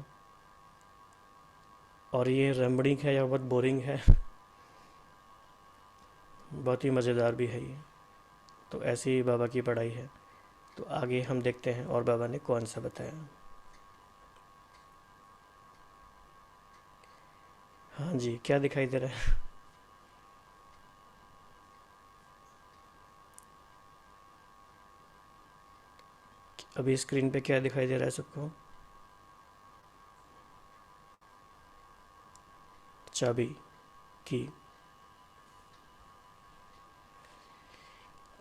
और ये रमणीक है या बहुत बोरिंग है? बहुत ही मज़ेदार भी है ये। तो ऐसी ही बाबा की पढ़ाई है। तो आगे हम देखते हैं और बाबा ने कौन सा बताया। हाँ जी, क्या दिखाई दे रहा है? अभी स्क्रीन पे क्या दिखाई दे रहा है सबको? चाबी की।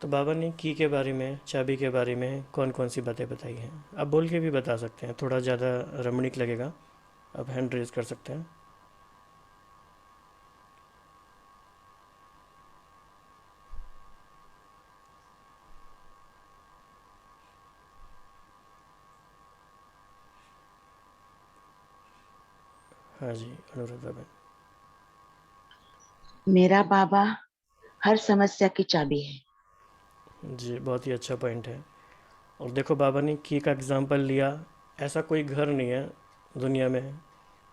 तो बाबा ने की के बारे में, चाबी के बारे में कौन कौन सी बातें बताई हैं? आप बोल के भी बता सकते हैं, थोड़ा ज़्यादा रमणीक लगेगा। आप हैंड रेज कर सकते हैं। हाँ जी, अनुराधा बहन। मेरा बाबा हर समस्या की चाबी है। जी, बहुत ही अच्छा पॉइंट है। और देखो, बाबा ने की का एग्जांपल लिया। ऐसा कोई घर नहीं है दुनिया में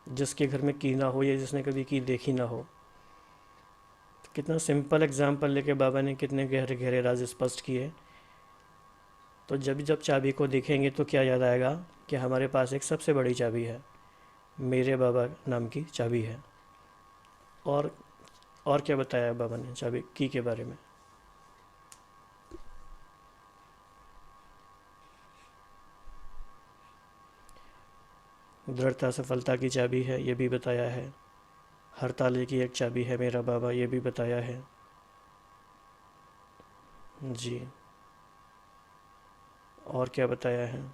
जिसके घर में की ना हो, या जिसने कभी की देखी ना हो। तो कितना सिंपल एग्जांपल लेके बाबा ने कितने गहरे गहरे राज स्पष्ट किए। तो जब जब चाबी को देखेंगे तो क्या याद आएगा कि हमारे पास एक सबसे बड़ी चाबी है, मेरे बाबा नाम की चाबी है। और और क्या बताया बाबा ने चाबी की के बारे में? दृढ़ता सफलता की चाबी है, ये भी बताया है। हर ताले की एक चाबी है मेरा बाबा, ये भी बताया है। जी, और क्या बताया है?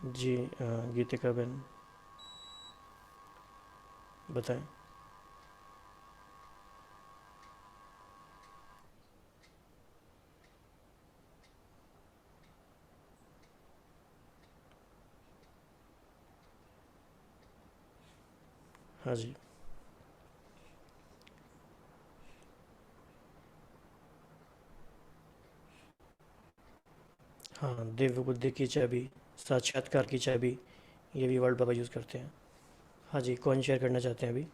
जी, गीतिका बहन। बताएं। हाँ जी। हाँ, दिव्य बुद्धि की चाबी, साक्षात्कार की चाबी, ये भी वर्ड बाबा यूज़ करते हैं। हाँ जी, कौन शेयर करना चाहते हैं अभी?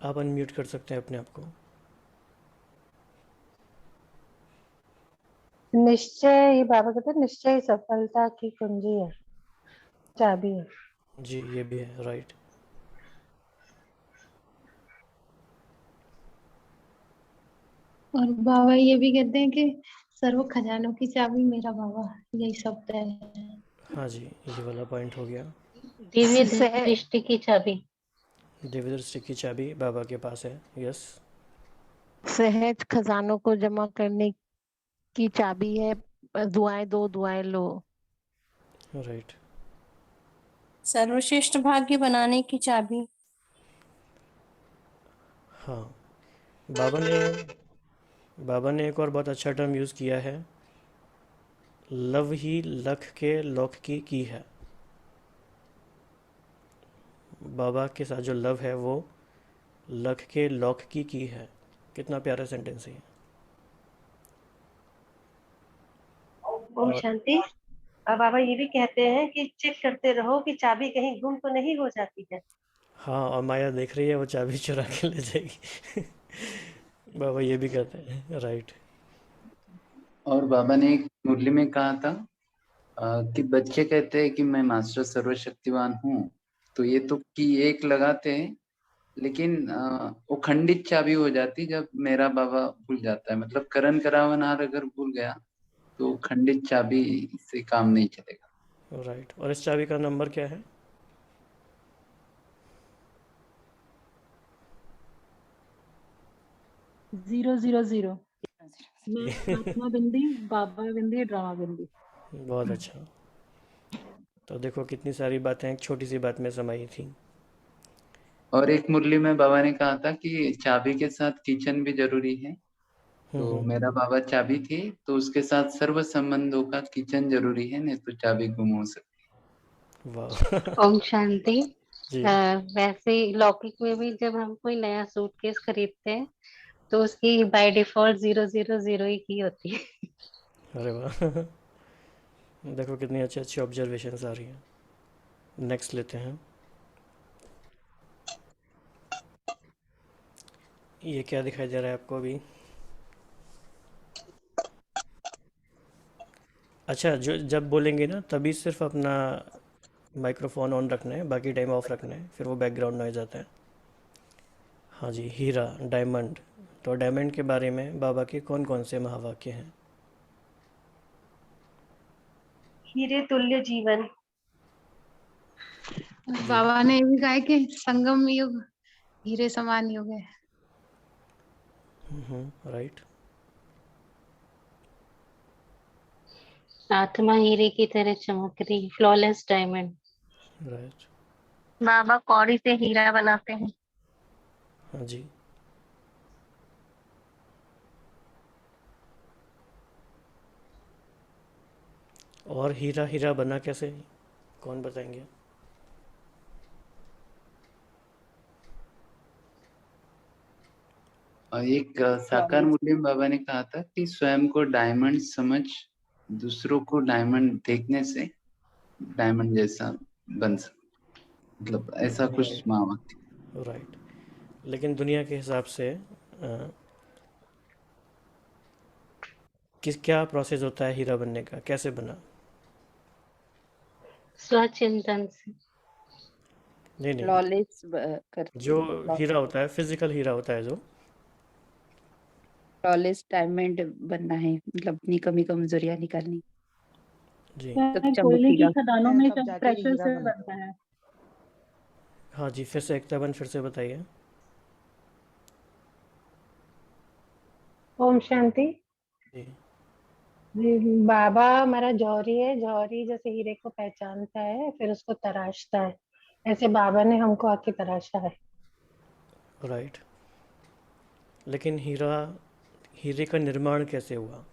आप अनम्यूट कर सकते हैं अपने आप को। निश्चय ही बाबा कहते हैं, निश्चय ही सफलता की कुंजी है, चाबी है। जी, ये भी है, राइट। और बाबा ये भी कहते हैं कि सर्व खजानों की चाबी मेरा बाबा, यही शब्द है। हाँ जी, ये वाला पॉइंट हो गया। दिव्य सह दृष्टि की चाबी। दिव्य दृष्टि की चाबी बाबा के पास है, यस। सहज खजानों को जमा करने की चाबी है, दुआएं दो दुआएं लो। राइट। सर्वश्रेष्ठ भाग्य बनाने की चाबी। हाँ, बाबा ने बाबा ने एक और बहुत अच्छा टर्म यूज़ किया है, लव ही लख के लौक की है। बाबा के साथ जो लव है वो लख के लौक की है। कितना प्यारा सेंटेंस है ये। ओम और शांति। और बाबा ये भी कहते हैं कि चेक करते रहो कि चाबी कहीं गुम तो नहीं हो जाती है। हाँ, और माया देख रही है, वो चाबी चुरा के ले जाएगी। बाबा ये भी कहते हैं, राइट। और बाबा ने एक मुरली में कहा था कि बच्चे कहते हैं कि मैं मास्टर सर्वशक्तिवान हूँ, तो ये तो की एक लगाते हैं, लेकिन वो खंडित चाबी हो जाती जब मेरा बाबा भूल जाता है। मतलब करण करावनहार अगर भूल गया तो खंडित चाबी से काम नहीं चलेगा। राइट। और इस चाबी का नंबर क्या है? Zero zero zero. मैं आत्मा बिंदी, बाबा बिंदी, ड्रामा बिंदी। बहुत अच्छा। तो देखो कितनी सारी बातें एक छोटी सी बात में समाई थी। और एक मुरली में बाबा ने कहा था कि चाबी के साथ किचन भी जरूरी है। तो मेरा बाबा चाबी थी, तो उसके साथ सर्व संबंधों का किचन जरूरी है, नहीं तो चाबी गुम हो सकती। वाह। ओम शांति। जी। वैसे लौकिक में भी जब हम कोई नया सूटकेस खरीदते हैं तो उसकी बाय डिफॉल्ट 000 ही की होती है। अरे वाह। देखो कितनी अच्छी अच्छी ऑब्जर्वेशंस आ रही हैं। नेक्स्ट लेते हैं। ये क्या दिखाई दे रहा है आपको अभी? अच्छा, जो जब बोलेंगे ना तभी सिर्फ अपना माइक्रोफोन ऑन रखना है, बाकी टाइम ऑफ रखना है, फिर वो बैकग्राउंड नॉइज आता है। हाँ जी, हीरा, डायमंड। तो डायमंड के बारे में बाबा के कौन कौन से महावाक्य हैं? हीरे तुल्य जीवन। और बाबा ने ये भी कहा है कि संगम युग हीरे समान युग है। राइट। आत्मा हीरे की तरह चमक रही, फ्लॉलेस डायमंड। राइट। बाबा कौड़ी से हीरा बनाते हैं। हाँ जी। और हीरा हीरा बना कैसे, कौन बताएंगे? और एक साकार मुरली में बाबा ने कहा था कि स्वयं को डायमंड समझ दूसरों को डायमंड देखने से डायमंड जैसा बन सकता। मतलब ऐसा कुछ महावाक्य। राइट। लेकिन दुनिया के हिसाब से किस क्या प्रोसेस होता है हीरा बनने का, कैसे बना? स्वचिंतन से। नहीं नहीं, फ्लॉलेस जो हीरा होता है, फिजिकल हीरा होता है जो। फ्लॉलेस डायमंड बनना है, मतलब अपनी कमी कमजोरियां निकालनी, जी। तब कोयले की चमकेगा। खदानों में तब जब जाके प्रेशर हीरा से बनता बनता है। हाँ जी, फिर से एकताबन फिर से बताइए। ओम शांति। जी। बाबा हमारा जौहरी है, जौहरी जैसे हीरे को पहचानता है फिर उसको तराशता है, ऐसे बाबा ने हमको आके तराशा है। राइट। लेकिन हीरे का निर्माण कैसे हुआ?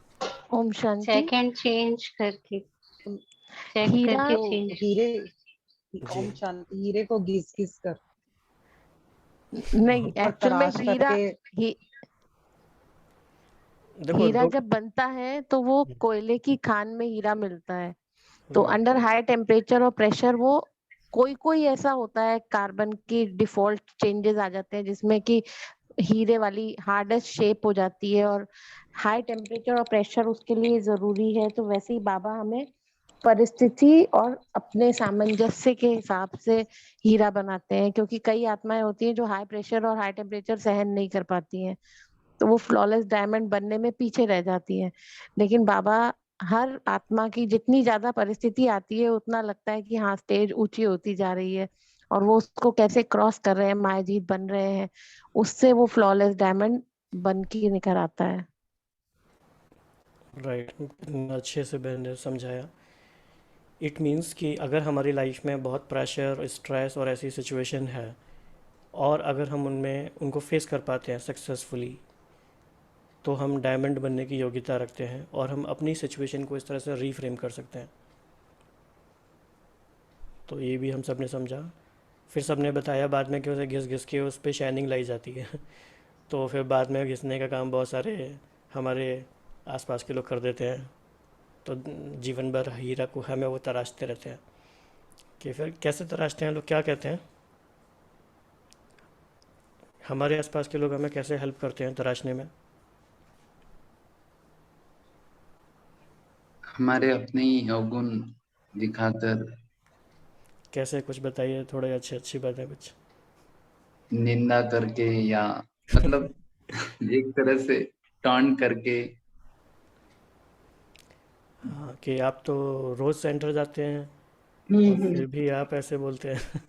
ओम शांति। सेकंड चेंज करके, चेक हीरा करके तो चेंज। हीरे जी। ओम शांति, हीरे को घिस घिस कर नहीं, और एक्चुअल में तराश करके देखो हीरा दो। जब बनता है तो वो कोयले की खान में हीरा मिलता है, तो राइट। अंडर हाई टेम्परेचर और प्रेशर वो कोई कोई ऐसा होता है, कार्बन की डिफॉल्ट चेंजेस आ जाते हैं जिसमें कि हीरे वाली हार्डेस्ट शेप हो जाती है, और हाई टेम्परेचर और प्रेशर उसके लिए जरूरी है। तो वैसे ही बाबा हमें परिस्थिति और अपने सामंजस्य के हिसाब से हीरा बनाते हैं, क्योंकि कई आत्माएं होती हैं जो हाई प्रेशर और हाई टेम्परेचर सहन नहीं कर पाती हैं, तो वो फ्लॉलेस डायमंड बनने में पीछे रह जाती है। लेकिन बाबा हर आत्मा की जितनी ज्यादा परिस्थिति आती है उतना लगता है कि हाँ स्टेज ऊंची होती जा रही है, और वो उसको कैसे क्रॉस कर रहे हैं, मायजीत बन रहे हैं, उससे वो फ्लॉलेस डायमंड बन के निकल आता है। राइट। अच्छे से मैंने समझाया। इट मीन्स कि अगर हमारी लाइफ में बहुत प्रेशर, स्ट्रेस और ऐसी सिचुएशन है, और अगर हम उनको फेस कर पाते हैं सक्सेसफुली, तो हम डायमंड बनने की योग्यता रखते हैं, और हम अपनी सिचुएशन को इस तरह से रीफ्रेम कर सकते हैं। तो ये भी हम सब ने समझा। फिर सब ने बताया बाद में कि उसे घिस घिस के उस पर शाइनिंग लाई जाती है तो फिर बाद में घिसने का काम बहुत सारे हमारे आसपास के लोग कर देते हैं, तो जीवन भर हीरा को हमें वो तराशते रहते हैं। कि फिर कैसे तराशते हैं लोग, क्या कहते हैं, हमारे आसपास के लोग हमें कैसे हेल्प करते हैं तराशने में? हमारे अपने ही अवगुण दिखाकर, कैसे, कुछ बताइए, थोड़ी अच्छी बात है कुछ। निंदा करके, या मतलब एक तरह से टॉन्ट करके। हाँ, कि आप तो रोज़ सेंटर जाते हैं और फिर भी आप ऐसे बोलते हैं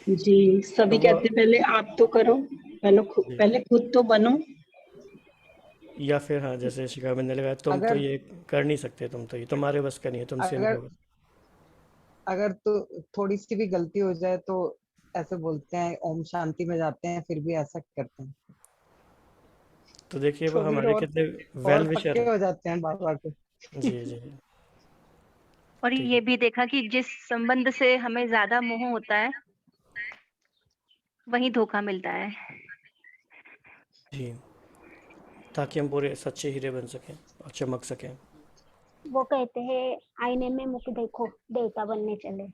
जी, तो सभी वो, कहते हैं पहले आप तो करो, जी, पहले खुद तो बनो। या फिर हाँ, जैसे शिखा बनने लगा, तुम तो अगर ये कर नहीं सकते, तुम तो ये तुम्हारे बस का नहीं है, तुमसे नहीं अगर होगा। अगर तो थोड़ी सी भी गलती हो जाए तो ऐसे बोलते हैं, ओम शांति में जाते हैं फिर भी ऐसा करते हैं। तो देखिए वो तो फिर हमारे कितने और वेल विशर पक्के हैं। हो जाते हैं बाबा के। जी जी। और ठीक ये है। भी देखा कि जिस संबंध से हमें ज्यादा मोह होता है वही धोखा मिलता है। जी, ताकि हम पूरे सच्चे हीरे बन सकें और चमक सकें। वो कहते हैं आईने में मुख देखो, देवता बनने चले।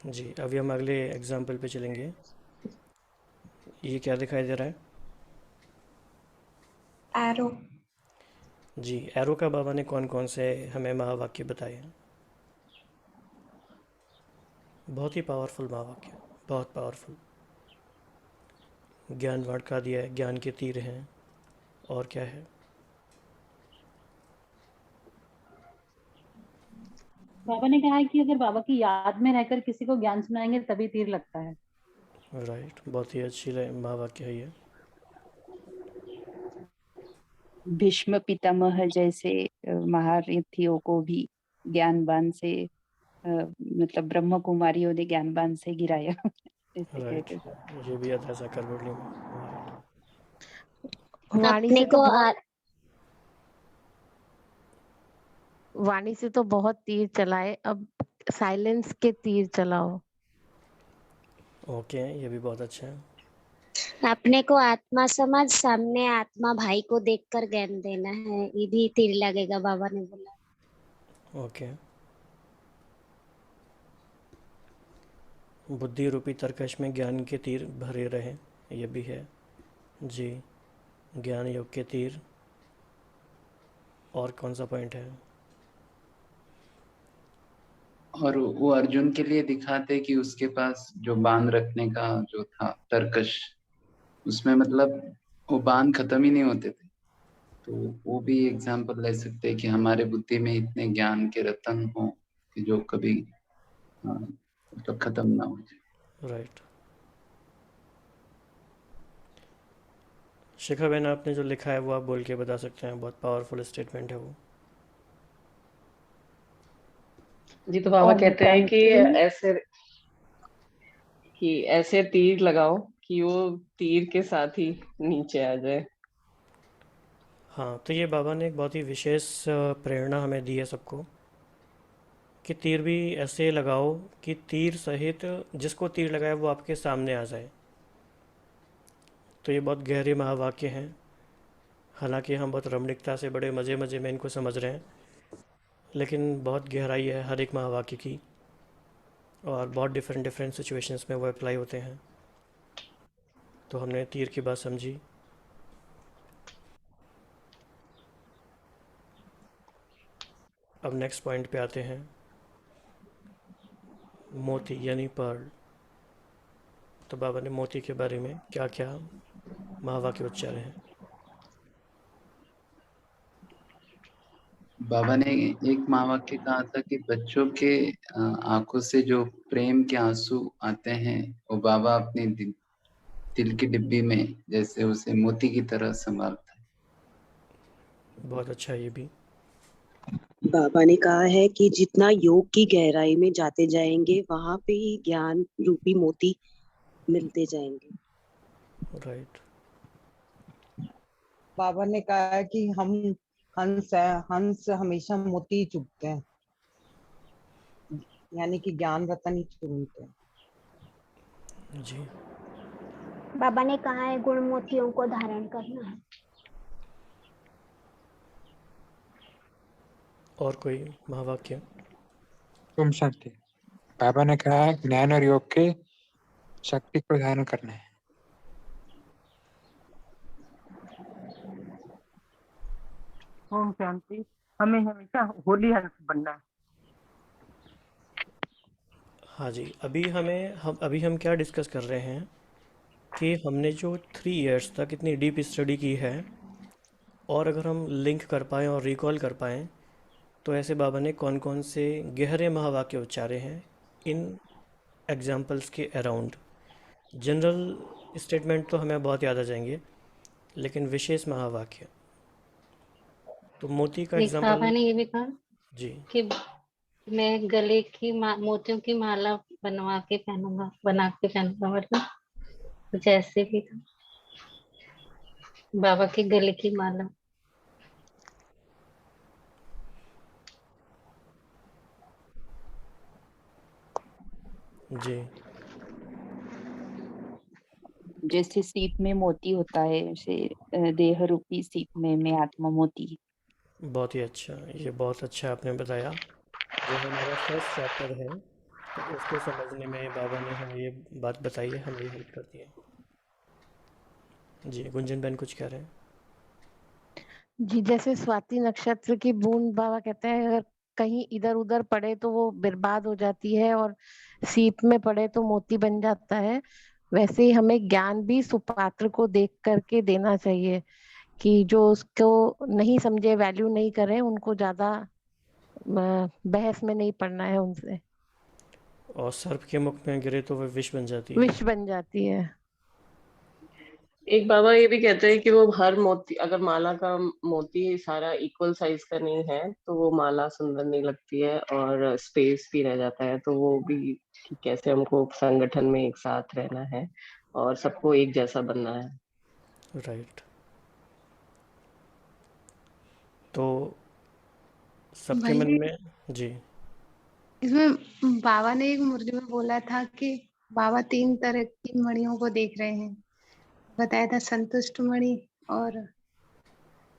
जी, अभी हम अगले एग्जाम्पल पे चलेंगे। ये क्या दिखाई दे रहा है? एरो। जी, एरो का बाबा ने कौन कौन से हमें महावाक्य बताए हैं? बहुत ही पावरफुल महावाक्य, बहुत पावरफुल। ज्ञान वाण का दिया है, ज्ञान के तीर हैं, और क्या है? बाबा ने कहा है कि अगर बाबा की याद में रहकर किसी को ज्ञान सुनाएंगे तभी तीर लगता है। राइट, बहुत ही अच्छी महावाक्य है ये। भीष्म पितामह जैसे महारथियों को भी ज्ञानवान से मतलब ब्रह्म कुमारियों ने ज्ञानवान से गिराया ऐसे राइट, कहते थे। ये भी आता है साकार मुरली में। वाणी अपने से तो को बहुत वाणी से तो बहुत तीर चलाए, अब साइलेंस के तीर चलाओ। ओके, ये भी बहुत अच्छा है। अपने को आत्मा समझ, सामने आत्मा भाई को देखकर ज्ञान देना है, ये भी तीर लगेगा, बाबा ने बोला। ओके, बुद्धि रूपी तरकश में ज्ञान के तीर भरे रहे, ये भी है। जी, ज्ञान योग के तीर। और कौन सा पॉइंट है? और वो अर्जुन के लिए दिखाते कि उसके पास जो बांध रखने का जो था तरकश, उसमें मतलब वो बांध खत्म ही नहीं होते थे। तो वो भी एग्जाम्पल ले सकते हैं कि हमारे बुद्धि में इतने ज्ञान के रतन हो कि जो कभी मतलब खत्म ना हो जाए। राइट। शिखा बहन, आपने जो लिखा है वो आप बोल के बता सकते हैं, बहुत पावरफुल स्टेटमेंट है वो। जी, तो बाबा ओम कहते हैं शांति। कि ऐसे तीर लगाओ कि वो तीर के साथ ही नीचे आ जाए। हाँ, तो ये बाबा ने एक बहुत ही विशेष प्रेरणा हमें दी है सबको, कि तीर भी ऐसे लगाओ कि तीर सहित जिसको तीर लगाए वो आपके सामने आ जाए। तो ये बहुत गहरे महावाक्य हैं। हालांकि हम बहुत रमणीकता से बड़े मज़े मज़े में इनको समझ रहे हैं, लेकिन बहुत गहराई है हर एक महावाक्य की, और बहुत डिफरेंट डिफरेंट सिचुएशंस में वो अप्लाई होते हैं। तो हमने तीर की बात समझी। अब नेक्स्ट पॉइंट पे आते हैं, मोती यानी पर्ल। तो बाबा ने मोती के बारे में क्या क्या महावाक्य उच्चारे हैं? बाबा ने एक महावाक्य कहा था कि बच्चों के आंखों से जो प्रेम के आंसू आते हैं वो बाबा अपने दिल की डिब्बी में जैसे उसे मोती की तरह संभालता है। बहुत अच्छा, ये भी। बाबा ने कहा है कि जितना योग की गहराई में जाते जाएंगे वहां पे ही ज्ञान रूपी मोती मिलते जाएंगे। राइट। बाबा ने कहा है कि हम हंस है, हंस हमेशा मोती चुगते हैं, यानी कि ज्ञान रतन ही चुगते हैं। जी। बाबा ने कहा है गुण मोतियों को धारण करना है। और कोई महावाक्य? ओम शांति। बाबा ने कहा है ज्ञान और योग के शक्ति को धारण करना है। ओम शांति। हमें हमेशा होली हंस बनना है। हाँ जी, अभी हम क्या डिस्कस कर रहे हैं कि हमने जो 3 इयर्स तक इतनी डीप स्टडी की है, और अगर हम लिंक कर पाएँ और रिकॉल कर पाएँ, तो ऐसे बाबा ने कौन कौन से गहरे महावाक्य उच्चारे हैं इन एग्जाम्पल्स के अराउंड। जनरल स्टेटमेंट तो हमें बहुत याद आ जाएंगे, लेकिन विशेष महावाक्य, तो मोती का एक बाबा एग्जाम्पल। ने ये भी कहा जी। कि मैं गले की मोतियों की माला बनवा के पहनूंगा, बना के पहनूंगा, मतलब कुछ ऐसे भी था बाबा के गले की माला। जी। जैसे सीप में मोती होता है, वैसे देह रूपी सीप में मैं आत्मा मोती है। बहुत ही अच्छा, ये बहुत अच्छा आपने बताया। जो हमारा फर्स्ट चैप्टर है, तो उसको समझने में बाबा ने हमें ये बात बताई है, हमें ये हेल्प करती है। जी, गुंजन बहन कुछ कह रहे हैं? जी, जैसे स्वाति नक्षत्र की बूंद बाबा कहते हैं अगर कहीं इधर उधर पड़े तो वो बर्बाद हो जाती है, और सीप में पड़े तो मोती बन जाता है। वैसे ही हमें ज्ञान भी सुपात्र को देख करके देना चाहिए, कि जो उसको नहीं समझे, वैल्यू नहीं करे, उनको ज्यादा बहस में नहीं पड़ना है उनसे। और सर्प के मुख में गिरे तो वह विष बन जाती है। विष बन जाती है। एक बाबा ये भी कहते हैं कि वो हर मोती, अगर माला का मोती सारा इक्वल साइज का नहीं है तो वो माला सुंदर नहीं लगती है और स्पेस भी रह जाता है। तो वो भी कि कैसे हमको संगठन में एक साथ रहना है और सबको एक जैसा बनना है। राइट। तो सबके भाई मन जी, में। जी। इसमें बाबा ने एक मुरली में बोला था कि बाबा 3 तरह की मणियों को देख रहे हैं। बताया था संतुष्ट मणि, और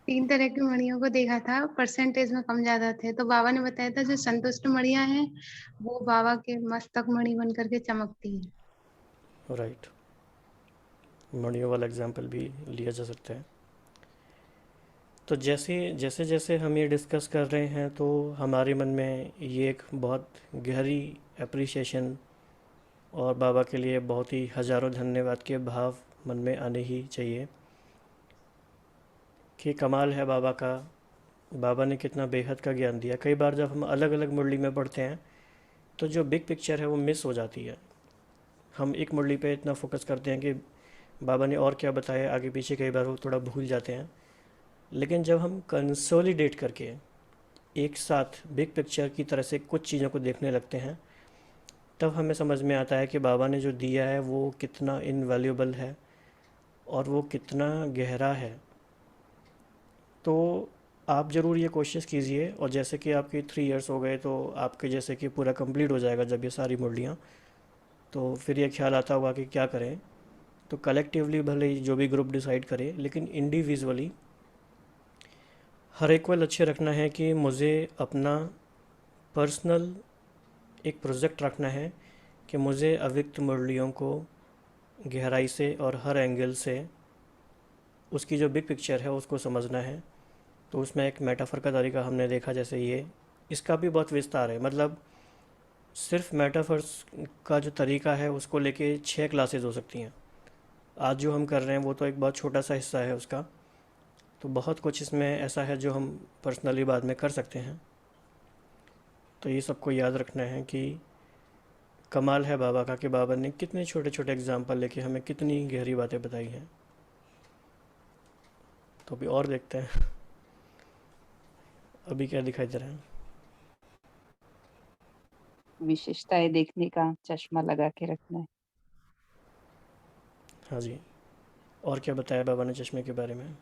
3 तरह की मणियों को देखा था, परसेंटेज में कम ज्यादा थे। तो बाबा ने बताया था जो संतुष्ट मणियां हैं वो बाबा के मस्तक मणि बन करके चमकती हैं। राइट। मणियों वाला एग्जाम्पल भी लिया जा सकता है। तो जैसे जैसे हम ये डिस्कस कर रहे हैं, तो हमारे मन में ये एक बहुत गहरी अप्रिसिएशन और बाबा के लिए बहुत ही हज़ारों धन्यवाद के भाव मन में आने ही चाहिए, कि कमाल है बाबा का। बाबा ने कितना बेहद का ज्ञान दिया। कई बार जब हम अलग अलग मुरली में पढ़ते हैं तो जो बिग पिक्चर है वो मिस हो जाती है। हम एक मुरली पे इतना फोकस करते हैं कि बाबा ने और क्या बताया आगे पीछे कई बार वो थोड़ा भूल जाते हैं, लेकिन जब हम कंसोलिडेट करके एक साथ बिग पिक्चर की तरह से कुछ चीज़ों को देखने लगते हैं, तब हमें समझ में आता है कि बाबा ने जो दिया है वो कितना इनवैल्यूएबल है और वो कितना गहरा है। तो आप ज़रूर ये कोशिश कीजिए, और जैसे कि आपके 3 इयर्स हो गए तो आपके जैसे कि पूरा कंप्लीट हो जाएगा जब ये सारी मुरलियाँ, तो फिर ये ख्याल आता होगा कि क्या करें। तो कलेक्टिवली भले ही जो भी ग्रुप डिसाइड करे, लेकिन इंडिविजुअली हर एक को लक्ष्य रखना है कि मुझे अपना पर्सनल एक प्रोजेक्ट रखना है कि मुझे अव्यक्त मुरलियों को गहराई से और हर एंगल से उसकी जो बिग पिक्चर है उसको समझना है। तो उसमें एक मेटाफर का तरीका हमने देखा, जैसे ये इसका भी बहुत विस्तार है, मतलब सिर्फ मेटाफर्स का जो तरीका है उसको लेके 6 क्लासेस हो सकती हैं। आज जो हम कर रहे हैं वो तो एक बहुत छोटा सा हिस्सा है उसका, तो बहुत कुछ इसमें ऐसा है जो हम पर्सनली बाद में कर सकते हैं। तो ये सबको याद रखना है कि कमाल है बाबा का कि बाबा ने कितने छोटे छोटे एग्जाम्पल लेके हमें कितनी गहरी बातें बताई हैं। तो अभी और देखते हैं अभी क्या दिखाई दे रहा है। विशेषताएं देखने का चश्मा लगा के रखना है। हाँ जी, और क्या बताया बाबा ने चश्मे के बारे में?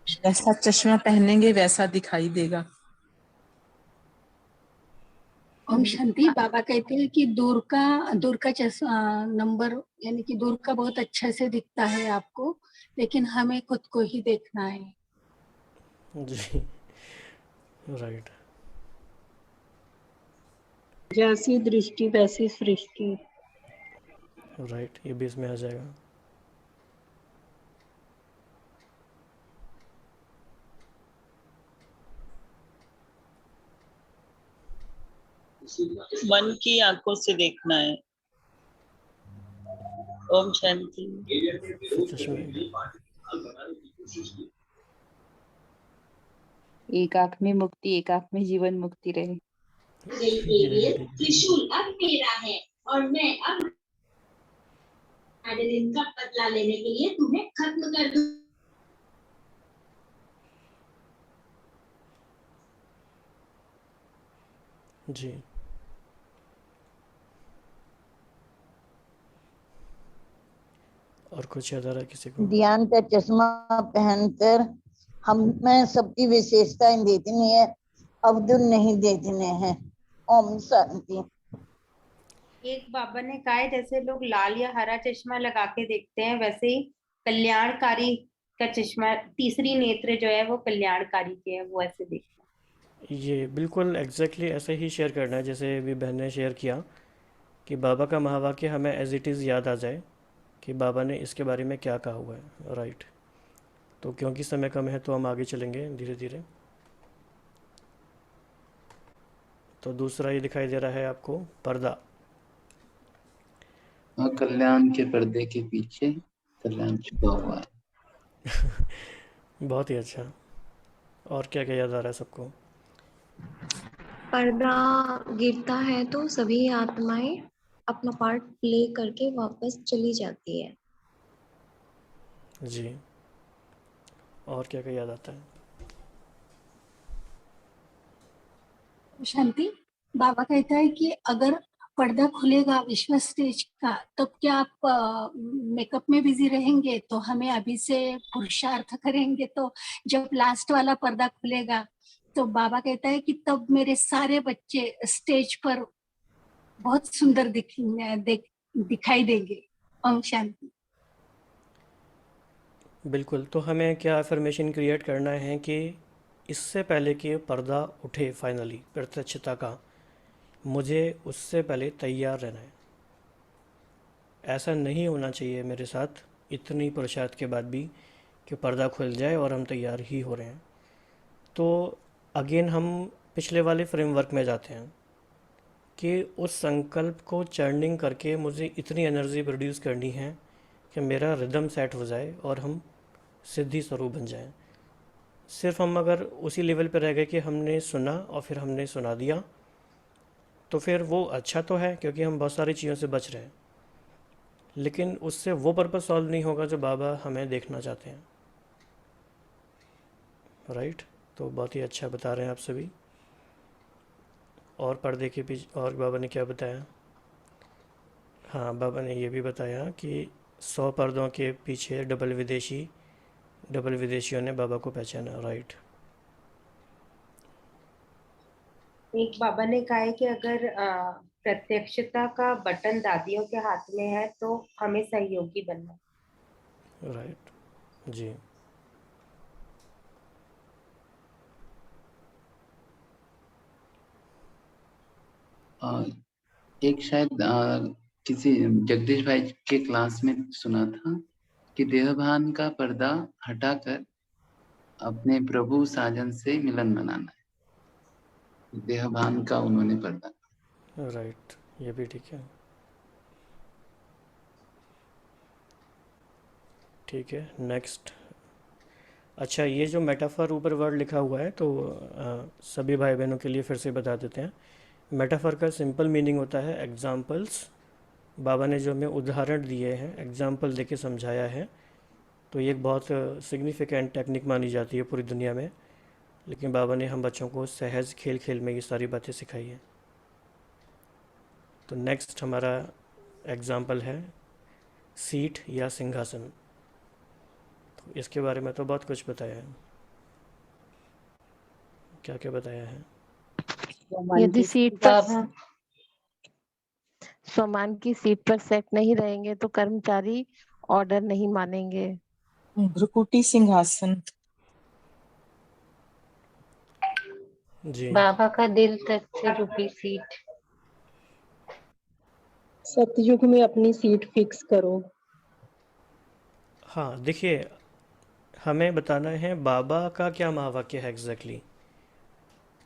जैसा चश्मा पहनेंगे वैसा दिखाई देगा। ओम शांति। बाबा कहते हैं कि दूर का चश्मा नंबर, यानी कि दूर का बहुत अच्छा से दिखता है आपको, लेकिन हमें खुद को ही देखना है। जी, राइट। जैसी दृष्टि वैसी सृष्टि। राइट, ये भी इसमें आ जाएगा। मन की आंखों से देखना है। ओम शांति। एक आंख में मुक्ति, एक आंख में जीवन मुक्ति रहे। त्रिशूल अब मेरा है और मैं अब मैडेलिन का बदला लेने के लिए तुम्हें खत्म कर दूं। जी, और कुछ याद आ रहा है किसी को? ध्यान का चश्मा पहनकर हमें सबकी विशेषताएं देखनी है, अवगुण नहीं देखने हैं। ओम शांति। एक बाबा ने कहा है जैसे लोग लाल या हरा चश्मा लगा के देखते हैं, वैसे ही कल्याणकारी का चश्मा, तीसरी नेत्र जो है वो कल्याणकारी के है, वो ऐसे देखना। ये बिल्कुल एग्जैक्टली ऐसे ही शेयर करना है जैसे भी बहन ने शेयर किया कि बाबा का महावाक्य हमें एज इट इज़ याद आ जाए कि बाबा ने इसके बारे में क्या कहा हुआ है। राइट, तो क्योंकि समय कम है तो हम आगे चलेंगे धीरे धीरे। तो दूसरा ये दिखाई दे रहा है आपको, पर्दा। और कल्याण के पर्दे के पीछे कल्याण छुपा हुआ है। बहुत ही अच्छा। और क्या क्या याद आ रहा है सबको? पर्दा गिरता है तो सभी आत्माएं अपना पार्ट प्ले करके वापस चली जाती है। जी, और क्या क्या याद आता है? शांति। बाबा कहता है कि अगर पर्दा खुलेगा विश्व स्टेज का, तब क्या आप मेकअप में बिजी रहेंगे? तो हमें अभी से पुरुषार्थ करेंगे, तो जब लास्ट वाला पर्दा खुलेगा तो बाबा कहता है कि तब मेरे सारे बच्चे स्टेज पर बहुत सुंदर दिखाई देंगे। ओम शांति। बिल्कुल, तो हमें क्या अफर्मेशन क्रिएट करना है कि इससे पहले कि पर्दा उठे फाइनली प्रत्यक्षता का, मुझे उससे पहले तैयार रहना है। ऐसा नहीं होना चाहिए मेरे साथ इतनी पुरुषार्थ के बाद भी कि पर्दा खुल जाए और हम तैयार ही हो रहे हैं। तो अगेन हम पिछले वाले फ्रेमवर्क में जाते हैं कि उस संकल्प को चर्निंग करके मुझे इतनी एनर्जी प्रोड्यूस करनी है कि मेरा रिदम सेट हो जाए और हम सिद्धि स्वरूप बन जाएं। सिर्फ हम अगर उसी लेवल पर रह गए कि हमने सुना और फिर हमने सुना दिया, तो फिर वो अच्छा तो है क्योंकि हम बहुत सारी चीज़ों से बच रहे हैं, लेकिन उससे वो पर्पस सॉल्व नहीं होगा जो बाबा हमें देखना चाहते हैं। राइट, तो बहुत ही अच्छा बता रहे हैं आप सभी। और पर्दे के पीछे और बाबा ने क्या बताया? हाँ, बाबा ने ये भी बताया कि 100 पर्दों के पीछे डबल विदेशियों ने बाबा को पहचाना। राइट। एक बाबा ने कहा है कि अगर प्रत्यक्षता का बटन दादियों के हाथ में है तो हमें सहयोगी बनना है। राइट जी। एक शायद किसी जगदीश भाई के क्लास में सुना था कि देहभान का पर्दा हटाकर अपने प्रभु साजन से मिलन बनाना है। देहभान का उन्होंने पर्दा। राइट, ये भी ठीक है। ठीक है, नेक्स्ट। अच्छा, ये जो मेटाफर ऊपर वर्ड लिखा हुआ है तो सभी भाई बहनों के लिए फिर से बता देते हैं। मेटाफर का सिंपल मीनिंग होता है एग्जाम्पल्स। बाबा ने जो हमें उदाहरण दिए हैं, एग्जाम्पल देके समझाया है, तो ये एक बहुत सिग्निफिकेंट टेक्निक मानी जाती है पूरी दुनिया में। लेकिन बाबा ने हम बच्चों को सहज खेल खेल में ये सारी बातें सिखाई हैं। तो नेक्स्ट हमारा एग्जाम्पल है सीट या सिंहासन। तो इसके बारे में तो बहुत कुछ बताया है। क्या क्या बताया है? यदि सीट पर सामान की सीट पर सेट नहीं रहेंगे तो कर्मचारी ऑर्डर नहीं मानेंगे। भ्रुकुटी सिंहासन। जी। बाबा का दिल तक से रुकी सीट। सतयुग में अपनी सीट फिक्स करो। हाँ, देखिए, हमें बताना है बाबा का क्या महावाक्य है एग्जैक्टली,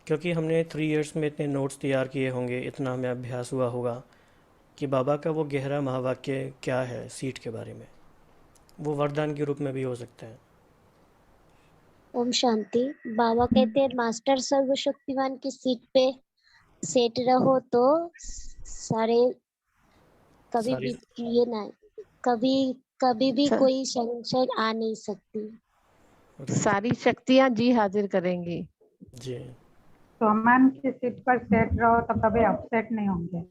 क्योंकि हमने 3 इयर्स में इतने नोट्स तैयार किए होंगे, इतना हमें अभ्यास हुआ होगा कि बाबा का वो गहरा महावाक्य क्या है सीट के बारे में। वो वरदान के रूप में भी हो सकता है। ओम शांति। बाबा कहते हैं मास्टर सर्वशक्तिमान की सीट पे सेट रहो तो सारे कभी सारी भी ये ना कभी भी कोई संशय आ नहीं सकती। सारी शक्तियां जी हाजिर करेंगी। जी। सामान की सीट पर सेट रहो तो कभी अपसेट नहीं होंगे।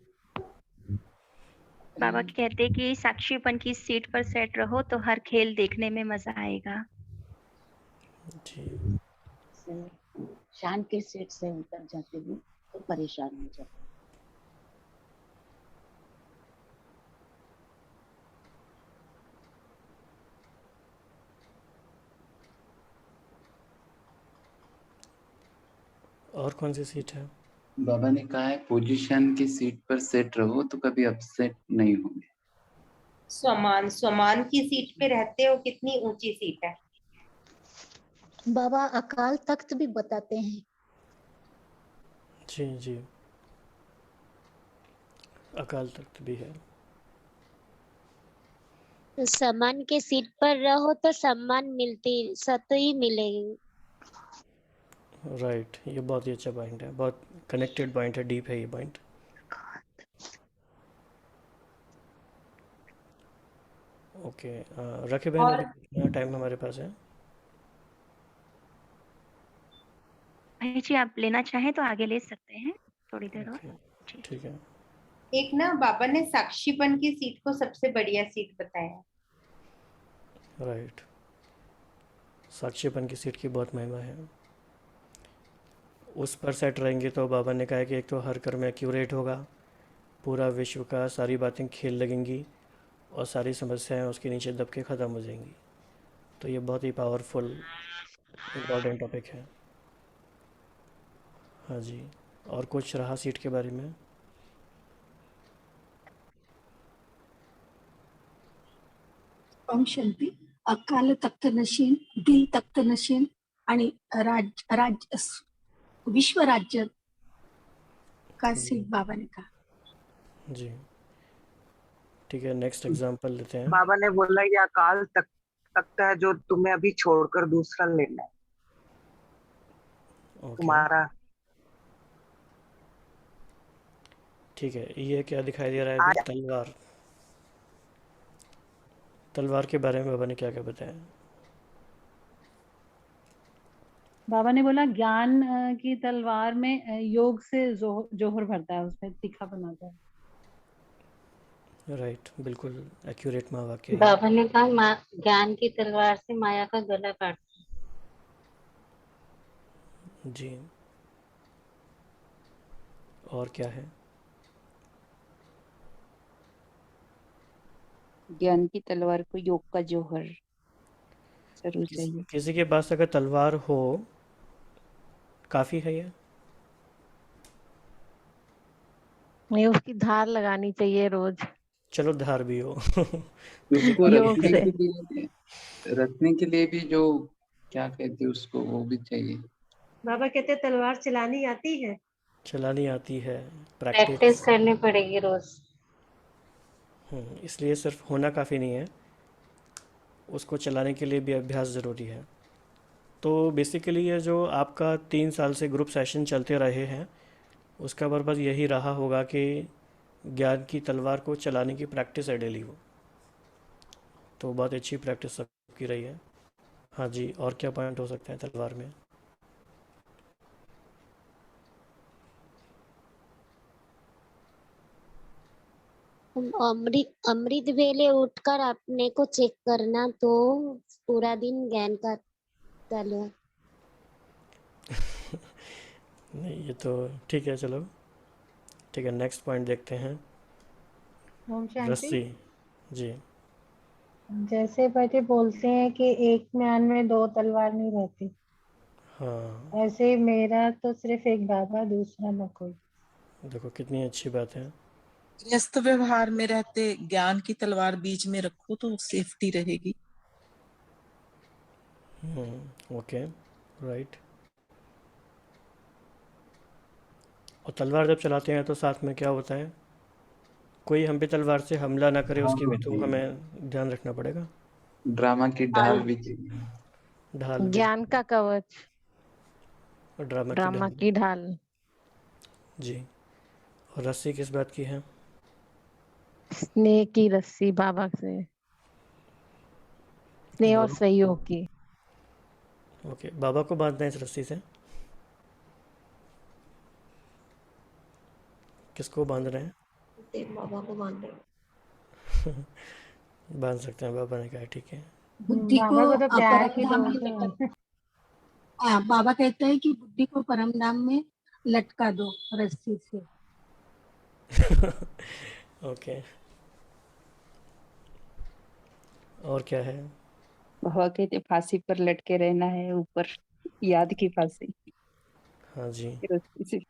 बाबा कहते हैं कि साक्षीपन की सीट पर सेट रहो तो हर खेल देखने में मजा आएगा। जी। शान की सीट से उतर जाते हैं तो परेशान हो जाते। और कौन सी सीट है? बाबा ने कहा है पोजीशन की सीट पर सेट रहो तो कभी अपसेट नहीं होंगे। स्वमान की सीट पे रहते हो, कितनी ऊंची सीट है। बाबा अकाल तख्त भी बताते हैं। जी जी, अकाल तख्त भी है। तो सम्मान के सीट पर रहो तो सम्मान सत ही मिलेगी। राइट, ये बहुत ही अच्छा पॉइंट है, बहुत कनेक्टेड पॉइंट है, डीप है ये पॉइंट। ओके, रखे बहन, अभी कितना टाइम हमारे पास है? भाई जी, आप लेना चाहें तो आगे ले सकते हैं थोड़ी देर और। ठीक है। एक ना बाबा ने साक्षीपन की सीट को सबसे बढ़िया सीट बताया। राइट, साक्षीपन की सीट की बहुत महिमा है। उस पर सेट रहेंगे तो बाबा ने कहा है कि एक तो हर कर्म एक्यूरेट होगा, पूरा विश्व का सारी बातें खेल लगेंगी और सारी समस्याएं उसके नीचे दब के ख़त्म हो जाएंगी। तो ये बहुत ही पावरफुल इम्पॉर्टेंट टॉपिक है। हाँ जी, और कुछ रहा सीट के बारे में? ओम शांती। अकाल तख्त नशीन, दिल तख्त नशीन आणि विश्व राज्य का सीट बाबा ने कहा। जी, ठीक है, नेक्स्ट एग्जांपल लेते हैं। बाबा ने बोला ये अकाल तख्त लगता है जो तुम्हें अभी छोड़कर दूसरा लेना है ओके, तुम्हारा। ठीक है। ये क्या दिखाई दे रहा है अभी? तलवार। तलवार के बारे में बाबा ने क्या क्या बताया? बाबा ने बोला ज्ञान की तलवार में योग से जोहर भरता है, उसमें तीखा बनाता है। राइट, बिल्कुल एक्यूरेट वाक्य है। बाबा ने कहा ज्ञान की तलवार से माया का गला काटता जी। और क्या है? ज्ञान की तलवार को योग का जौहर जरूर चाहिए। किसी के पास अगर तलवार हो, काफी है ये? नहीं, उसकी धार लगानी चाहिए रोज। चलो धार भी हो। उसको योग रखने के लिए भी जो क्या कहते हैं उसको, वो भी चाहिए। बाबा कहते तलवार चलानी आती है, चलानी आती है, प्रैक्टिस करनी पड़ेगी रोज। इसलिए सिर्फ होना काफ़ी नहीं है, उसको चलाने के लिए भी अभ्यास ज़रूरी है। तो बेसिकली ये जो आपका 3 साल से ग्रुप सेशन चलते रहे हैं, उसका पर्पज़ यही रहा होगा कि ज्ञान की तलवार को चलाने की प्रैक्टिस है डेली वो। तो बहुत अच्छी प्रैक्टिस सबकी रही है। हाँ जी, और क्या पॉइंट हो सकते हैं तलवार में? अमृत वेले उठकर अपने को चेक करना, तो पूरा दिन ज्ञान का तलवार। नहीं, ये तो ठीक है, चलो ठीक है। नेक्स्ट पॉइंट देखते हैं। ओम शांति। रस्सी जी। जैसे पति बोलते हैं कि एक म्यान में 2 तलवार नहीं रहती, हाँ, ऐसे मेरा तो सिर्फ एक बाबा, दूसरा न कोई। देखो कितनी अच्छी बात है। गृहस्थ व्यवहार में रहते ज्ञान की तलवार बीच में रखो तो सेफ्टी रहेगी। Okay, right. और तलवार जब चलाते हैं तो साथ में क्या होता है? कोई हम पे तलवार से हमला ना करे, उसकी भी तो हमें ध्यान रखना पड़ेगा। ड्रामा की ढाल भी चाहिए। ढाल भी, ज्ञान का कवच, और ड्रामा ड्रामा ढाल की ढाल। जी। और रस्सी किस बात की है? स्नेह की रस्सी, बाबा से स्नेह और बाबा, सहयोग की। ओके, बाबा को बांधना है इस रस्सी से? किसको बांध रहे हैं? बाबा को बांध रहे हो। बांध सकते हैं, बाबा ने कहा ठीक है। बुद्धि को बाबा को तो प्यार की परमधाम में डोर से बाबा कहते हैं कि बुद्धि को परमधाम में लटका दो रस्सी से। ओके, और क्या है? बाबा कहते फांसी पर लटके रहना है, ऊपर याद की फांसी हाँ जी। रस्सी से।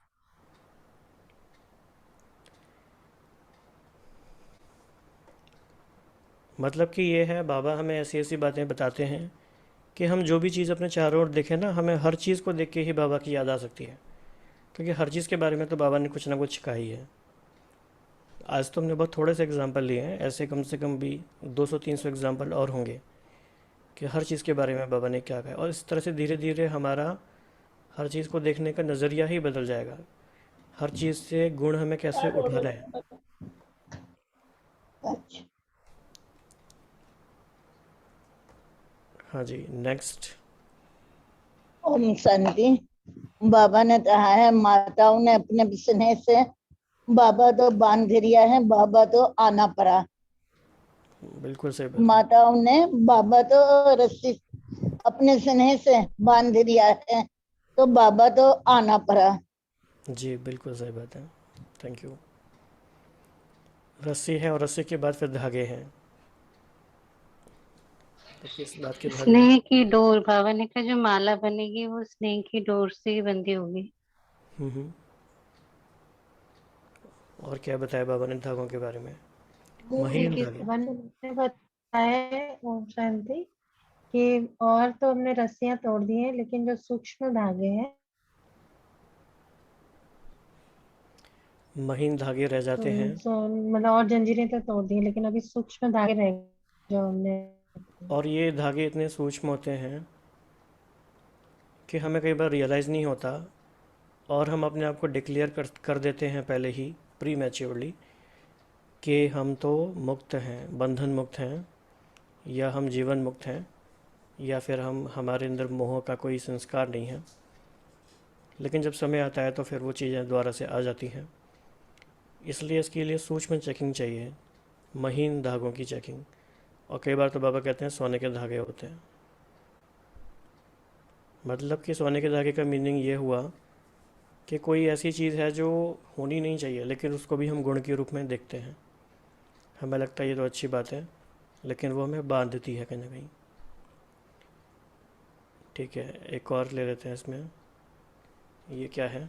मतलब कि ये है, बाबा हमें ऐसी ऐसी बातें बताते हैं कि हम जो भी चीज़ अपने चारों ओर देखें ना, हमें हर चीज़ को देख के ही बाबा की याद आ सकती है, क्योंकि हर चीज़ के बारे में तो बाबा ने कुछ ना कुछ कहा ही है। आज तो हमने बहुत थोड़े से एग्जांपल लिए हैं, ऐसे कम से कम भी 200-300 एग्जांपल और होंगे कि हर चीज़ के बारे में बाबा ने क्या कहा। और इस तरह से धीरे धीरे हमारा हर चीज़ को देखने का नज़रिया ही बदल जाएगा। हर चीज़ से गुण हमें कैसे उठाना है। हाँ जी, नेक्स्ट। ओम शांति। बाबा ने कहा है माताओं ने अपने स्नेह से बाबा तो बांध दिया है, बाबा तो आना पड़ा। बिल्कुल सही बात। माताओं ने बाबा तो रस्सी अपने स्नेह से बांध दिया है, तो बाबा तो आना पड़ा। जी, बिल्कुल सही बात है। Thank you. रस्सी है और रस्सी के बाद फिर धागे हैं, तो किस बात के धागे? स्नेह की डोर, बाबा ने कहा जो माला बनेगी वो स्नेह की डोर से ही बंधी होगी। हम्म। और क्या बताया बाबा ने धागों के बारे में? महीन धागे। ने बताया ओम शांति कि और तो हमने रस्सियां तोड़ दी हैं, लेकिन जो सूक्ष्म धागे हैं महीन धागे रह जाते हैं। मतलब और जंजीरें तो तोड़ दी हैं, लेकिन अभी सूक्ष्म धागे रह गए जो हमने और ये धागे इतने सूक्ष्म होते हैं कि हमें कई बार रियलाइज़ नहीं होता, और हम अपने आप को डिक्लेयर कर देते हैं पहले ही प्री मैच्योरली कि हम तो मुक्त हैं, बंधन मुक्त हैं, या हम जीवन मुक्त हैं, या फिर हमारे अंदर मोह का कोई संस्कार नहीं है। लेकिन जब समय आता है तो फिर वो चीज़ें दोबारा से आ जाती हैं। इसलिए इसके लिए सूक्ष्म चेकिंग चाहिए, महीन धागों की चेकिंग। और कई बार तो बाबा कहते हैं सोने के धागे होते हैं। मतलब कि सोने के धागे का मीनिंग ये हुआ कि कोई ऐसी चीज़ है जो होनी नहीं चाहिए, लेकिन उसको भी हम गुण के रूप में देखते हैं। हमें लगता है ये तो अच्छी बात है, लेकिन वो हमें बांधती है कहीं ना कहीं। ठीक है, एक और ले लेते हैं इसमें। ये क्या है?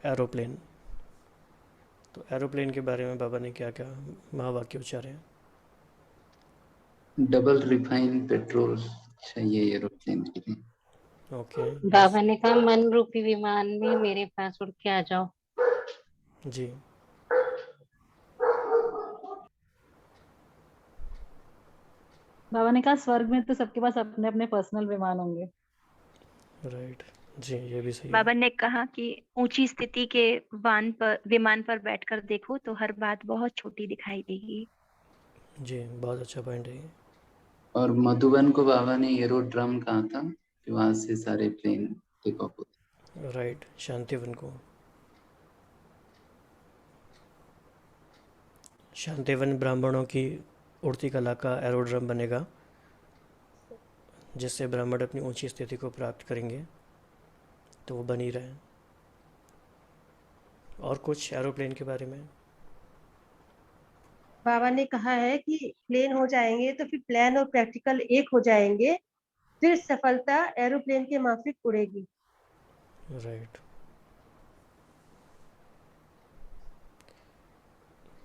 एरोप्लेन। तो एरोप्लेन के बारे में बाबा ने क्या क्या महावाक्य उच्चारे हैं? डबल रिफाइन पेट्रोल चाहिए एरोप्लेन के लिए। ओके, बाबा ने कहा मन रूपी विमान में मेरे पास उड़ के आ जाओ। जी। बाबा ने कहा स्वर्ग में तो सबके पास अपने अपने पर्सनल विमान होंगे। राइट, जी, ये भी सही है। बाबा ने कहा कि ऊंची स्थिति के विमान पर बैठकर देखो तो हर बात बहुत छोटी दिखाई देगी। जी, बहुत अच्छा पॉइंट है ये। और मधुबन को बाबा ने एरोड्रम कहा था कि वहां से सारे प्लेन टेक ऑफ होते। राइट, शांतिवन को। शांतिवन ब्राह्मणों की उड़ती कला का एरोड्रम बनेगा, जिससे ब्राह्मण अपनी ऊंची स्थिति को प्राप्त करेंगे, तो वो बनी रहे। और कुछ एरोप्लेन के बारे में? बाबा ने कहा है कि प्लेन हो जाएंगे तो फिर प्लान और प्रैक्टिकल एक हो जाएंगे, फिर सफलता एरोप्लेन के माफिक उड़ेगी। राइट।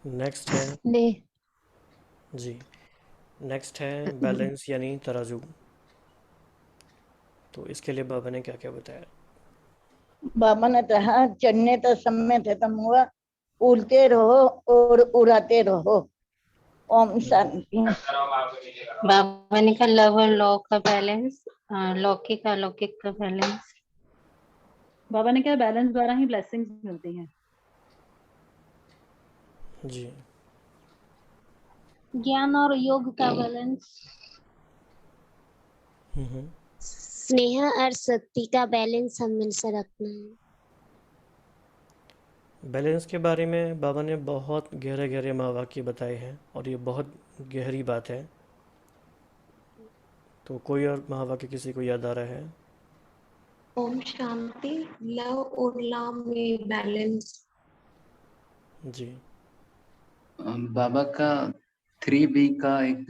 नेक्स्ट है जी, नेक्स्ट है बैलेंस यानी तराजू। तो इसके लिए बाबा ने क्या क्या बताया? बाबा ने कहा चढ़ने तो समय खत्म हुआ, उड़ते रहो और उड़ाते रहो। ओम शांति। बाबा ने कहा लव और लॉ का बैलेंस, लौकिक अलौकिक का बैलेंस। बाबा ने कहा बैलेंस द्वारा ही ब्लेसिंग्स मिलती हैं। जी। ज्ञान और योग का बैलेंस। स्नेह और शक्ति का बैलेंस हमेशा रखना है। बैलेंस के बारे में बाबा ने बहुत गहरे गहरे महावाक्य बताए हैं, और ये बहुत गहरी बात है। तो कोई और महावाक्य किसी को याद आ रहा है? ओम शांति, लव और लॉ में बैलेंस। जी। बाबा का 3B का एक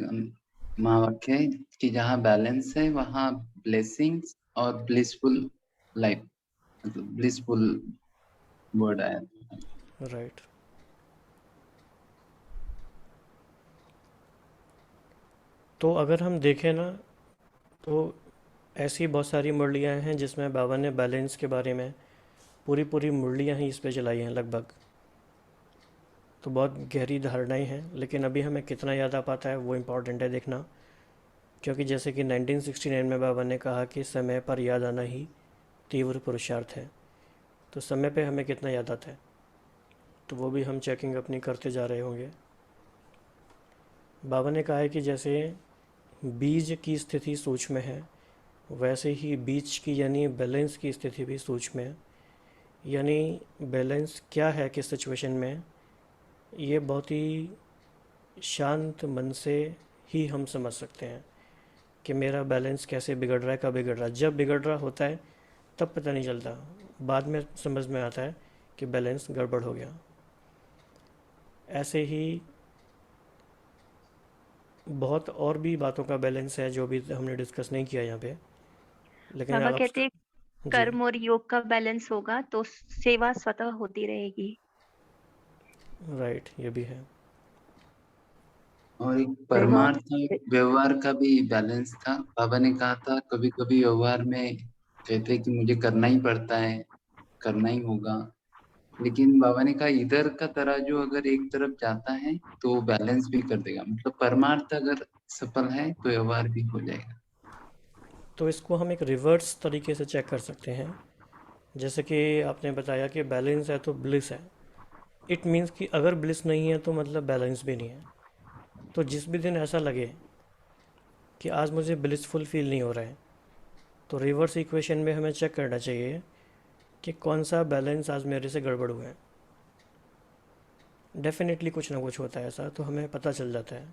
महावाक्य है कि जहाँ बैलेंस है वहाँ ब्लेसिंग्स और ब्लिसफुल लाइफ, मतलब ब्लिसफुल वर्ड आया। राइट। तो अगर हम देखें ना, तो ऐसी बहुत सारी मुरलियाँ हैं जिसमें बाबा ने बैलेंस के बारे में पूरी मुरलियाँ ही इस पे चलाई हैं लगभग। तो बहुत गहरी धारणाएं हैं, लेकिन अभी हमें कितना याद आ पाता है वो इम्पॉर्टेंट है देखना। क्योंकि जैसे कि 1969 में बाबा ने कहा कि समय पर याद आना ही तीव्र पुरुषार्थ है। तो समय पे हमें कितना याद आता है, तो वो भी हम चेकिंग अपनी करते जा रहे होंगे। बाबा ने कहा है कि जैसे बीज की स्थिति सूक्ष्म है, वैसे ही बीज की यानी बैलेंस की स्थिति भी सूक्ष्म है। यानी बैलेंस क्या है किस सिचुएशन में, ये बहुत ही शांत मन से ही हम समझ सकते हैं कि मेरा बैलेंस कैसे बिगड़ रहा है, कब बिगड़ रहा है। जब बिगड़ रहा होता है तब पता नहीं चलता, बाद में समझ में आता है कि बैलेंस गड़बड़ हो गया। ऐसे ही बहुत और भी बातों का बैलेंस है जो भी हमने डिस्कस नहीं किया यहाँ पे, लेकिन बाबा आप कहते हैं जी। कर्म और योग का बैलेंस होगा तो सेवा स्वतः होती रहेगी। राइट, ये भी है। और एक परमार्थ और व्यवहार का भी बैलेंस था। बाबा ने कहा था कभी कभी व्यवहार में कहते कि मुझे करना ही पड़ता है, करना ही होगा, लेकिन बाबा ने कहा इधर का तराजू अगर एक तरफ जाता है तो बैलेंस भी कर देगा। मतलब परमार्थ अगर सफल है तो व्यवहार भी हो जाएगा। तो इसको हम एक रिवर्स तरीके से चेक कर सकते हैं। जैसे कि आपने बताया कि बैलेंस है तो ब्लिस है। इट मीन्स कि अगर ब्लिस नहीं है तो मतलब बैलेंस भी नहीं है। तो जिस भी दिन ऐसा लगे कि आज मुझे ब्लिसफुल फील नहीं हो रहा है, तो रिवर्स इक्वेशन में हमें चेक करना चाहिए कि कौन सा बैलेंस आज मेरे से गड़बड़ हुआ है। डेफिनेटली कुछ ना कुछ होता है ऐसा, तो हमें पता चल जाता है।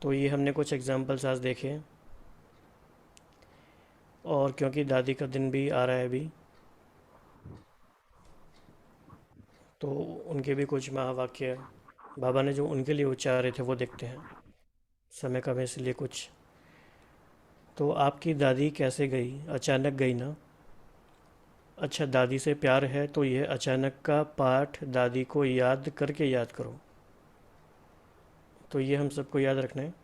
तो ये हमने कुछ एग्जांपल्स आज देखे, और क्योंकि दादी का दिन भी आ रहा है अभी, तो उनके भी कुछ महावाक्य बाबा ने जो उनके लिए उच्चारे थे वो देखते हैं। समय कम है इसलिए कुछ। तो आपकी दादी कैसे गई? अचानक गई ना। अच्छा, दादी से प्यार है तो यह अचानक का पाठ दादी को याद करके याद करो। तो ये हम सबको याद रखना है।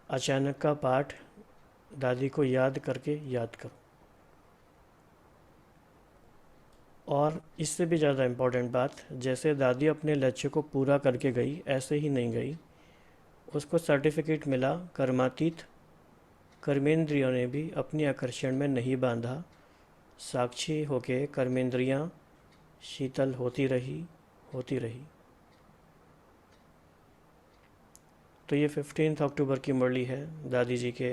अचानक का पाठ दादी को याद करके याद करो। और इससे भी ज़्यादा इम्पोर्टेंट बात, जैसे दादी अपने लक्ष्य को पूरा करके गई ऐसे ही नहीं गई, उसको सर्टिफिकेट मिला कर्मातीत, कर्मेंद्रियों ने भी अपनी आकर्षण में नहीं बांधा, साक्षी होके कर्मेंद्रियां शीतल होती रही। तो ये 15 अक्टूबर की मुरली है दादी जी के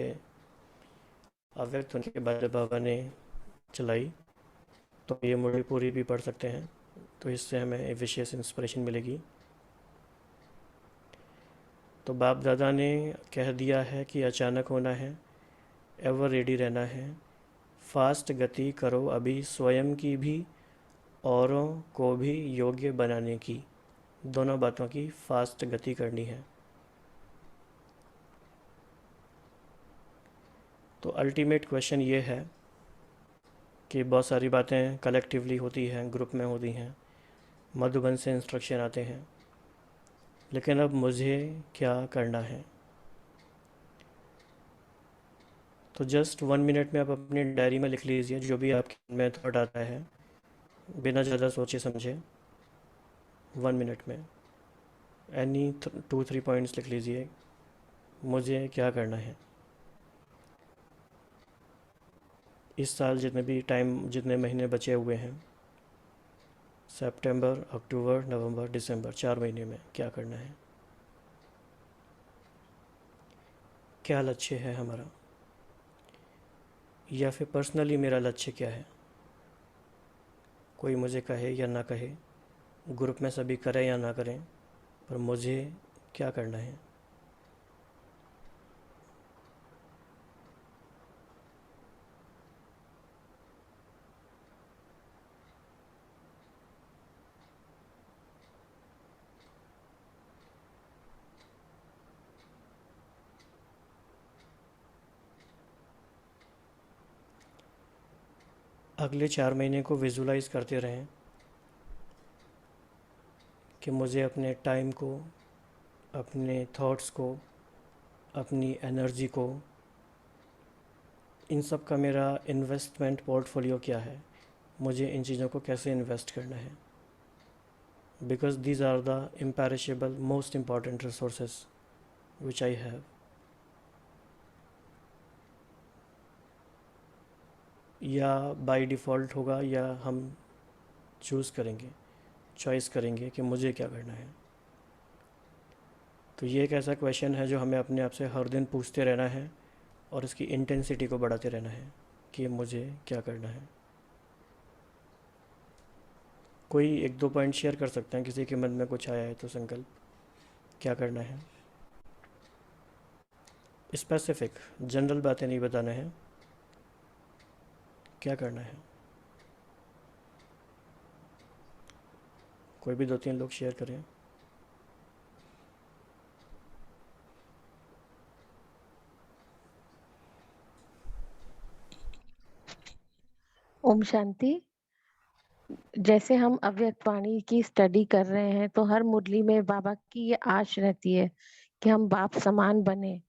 अव्यक्त होने के बाद बाबा ने चलाई। तो ये मुरली पूरी भी पढ़ सकते हैं, तो इससे हमें एक विशेष इंस्पिरेशन मिलेगी। तो बाप दादा ने कह दिया है कि अचानक होना है, एवर रेडी रहना है, फास्ट गति करो अभी, स्वयं की भी औरों को भी योग्य बनाने की। दोनों बातों की फास्ट गति करनी है। तो अल्टीमेट क्वेश्चन ये है कि बहुत सारी बातें कलेक्टिवली होती हैं, ग्रुप में होती हैं, मधुबन से इंस्ट्रक्शन आते हैं, लेकिन अब मुझे क्या करना है? तो जस्ट 1 मिनट में आप अपनी डायरी में लिख लीजिए जो भी आपके मन में थॉट आता है, बिना ज़्यादा सोचे समझे। 1 मिनट में एनी 2-3 पॉइंट्स लिख लीजिए, मुझे क्या करना है। इस साल जितने महीने बचे हुए हैं, सितंबर, अक्टूबर, नवंबर, दिसंबर, 4 महीने में क्या करना है, क्या लक्ष्य है हमारा, या फिर पर्सनली मेरा लक्ष्य क्या है। कोई मुझे कहे या ना कहे, ग्रुप में सभी करें या ना करें, पर मुझे क्या करना है। अगले 4 महीने को विजुलाइज करते रहें कि मुझे अपने टाइम को, अपने थॉट्स को, अपनी एनर्जी को, इन सब का मेरा इन्वेस्टमेंट पोर्टफोलियो क्या है, मुझे इन चीज़ों को कैसे इन्वेस्ट करना है। Because these are the imperishable most important resources which I have. या बाय डिफ़ॉल्ट होगा या हम चॉइस करेंगे कि मुझे क्या करना है। तो ये एक ऐसा क्वेश्चन है जो हमें अपने आप से हर दिन पूछते रहना है और इसकी इंटेंसिटी को बढ़ाते रहना है कि मुझे क्या करना है। कोई 1-2 पॉइंट शेयर कर सकते हैं, किसी के मन में कुछ आया है तो संकल्प क्या करना है। स्पेसिफिक जनरल बातें नहीं बताना है, क्या करना है। कोई भी 2-3 लोग शेयर करें। ओम शांति। जैसे हम अव्यक्त वाणी की स्टडी कर रहे हैं तो हर मुरली में बाबा की ये आश रहती है कि हम बाप समान बने,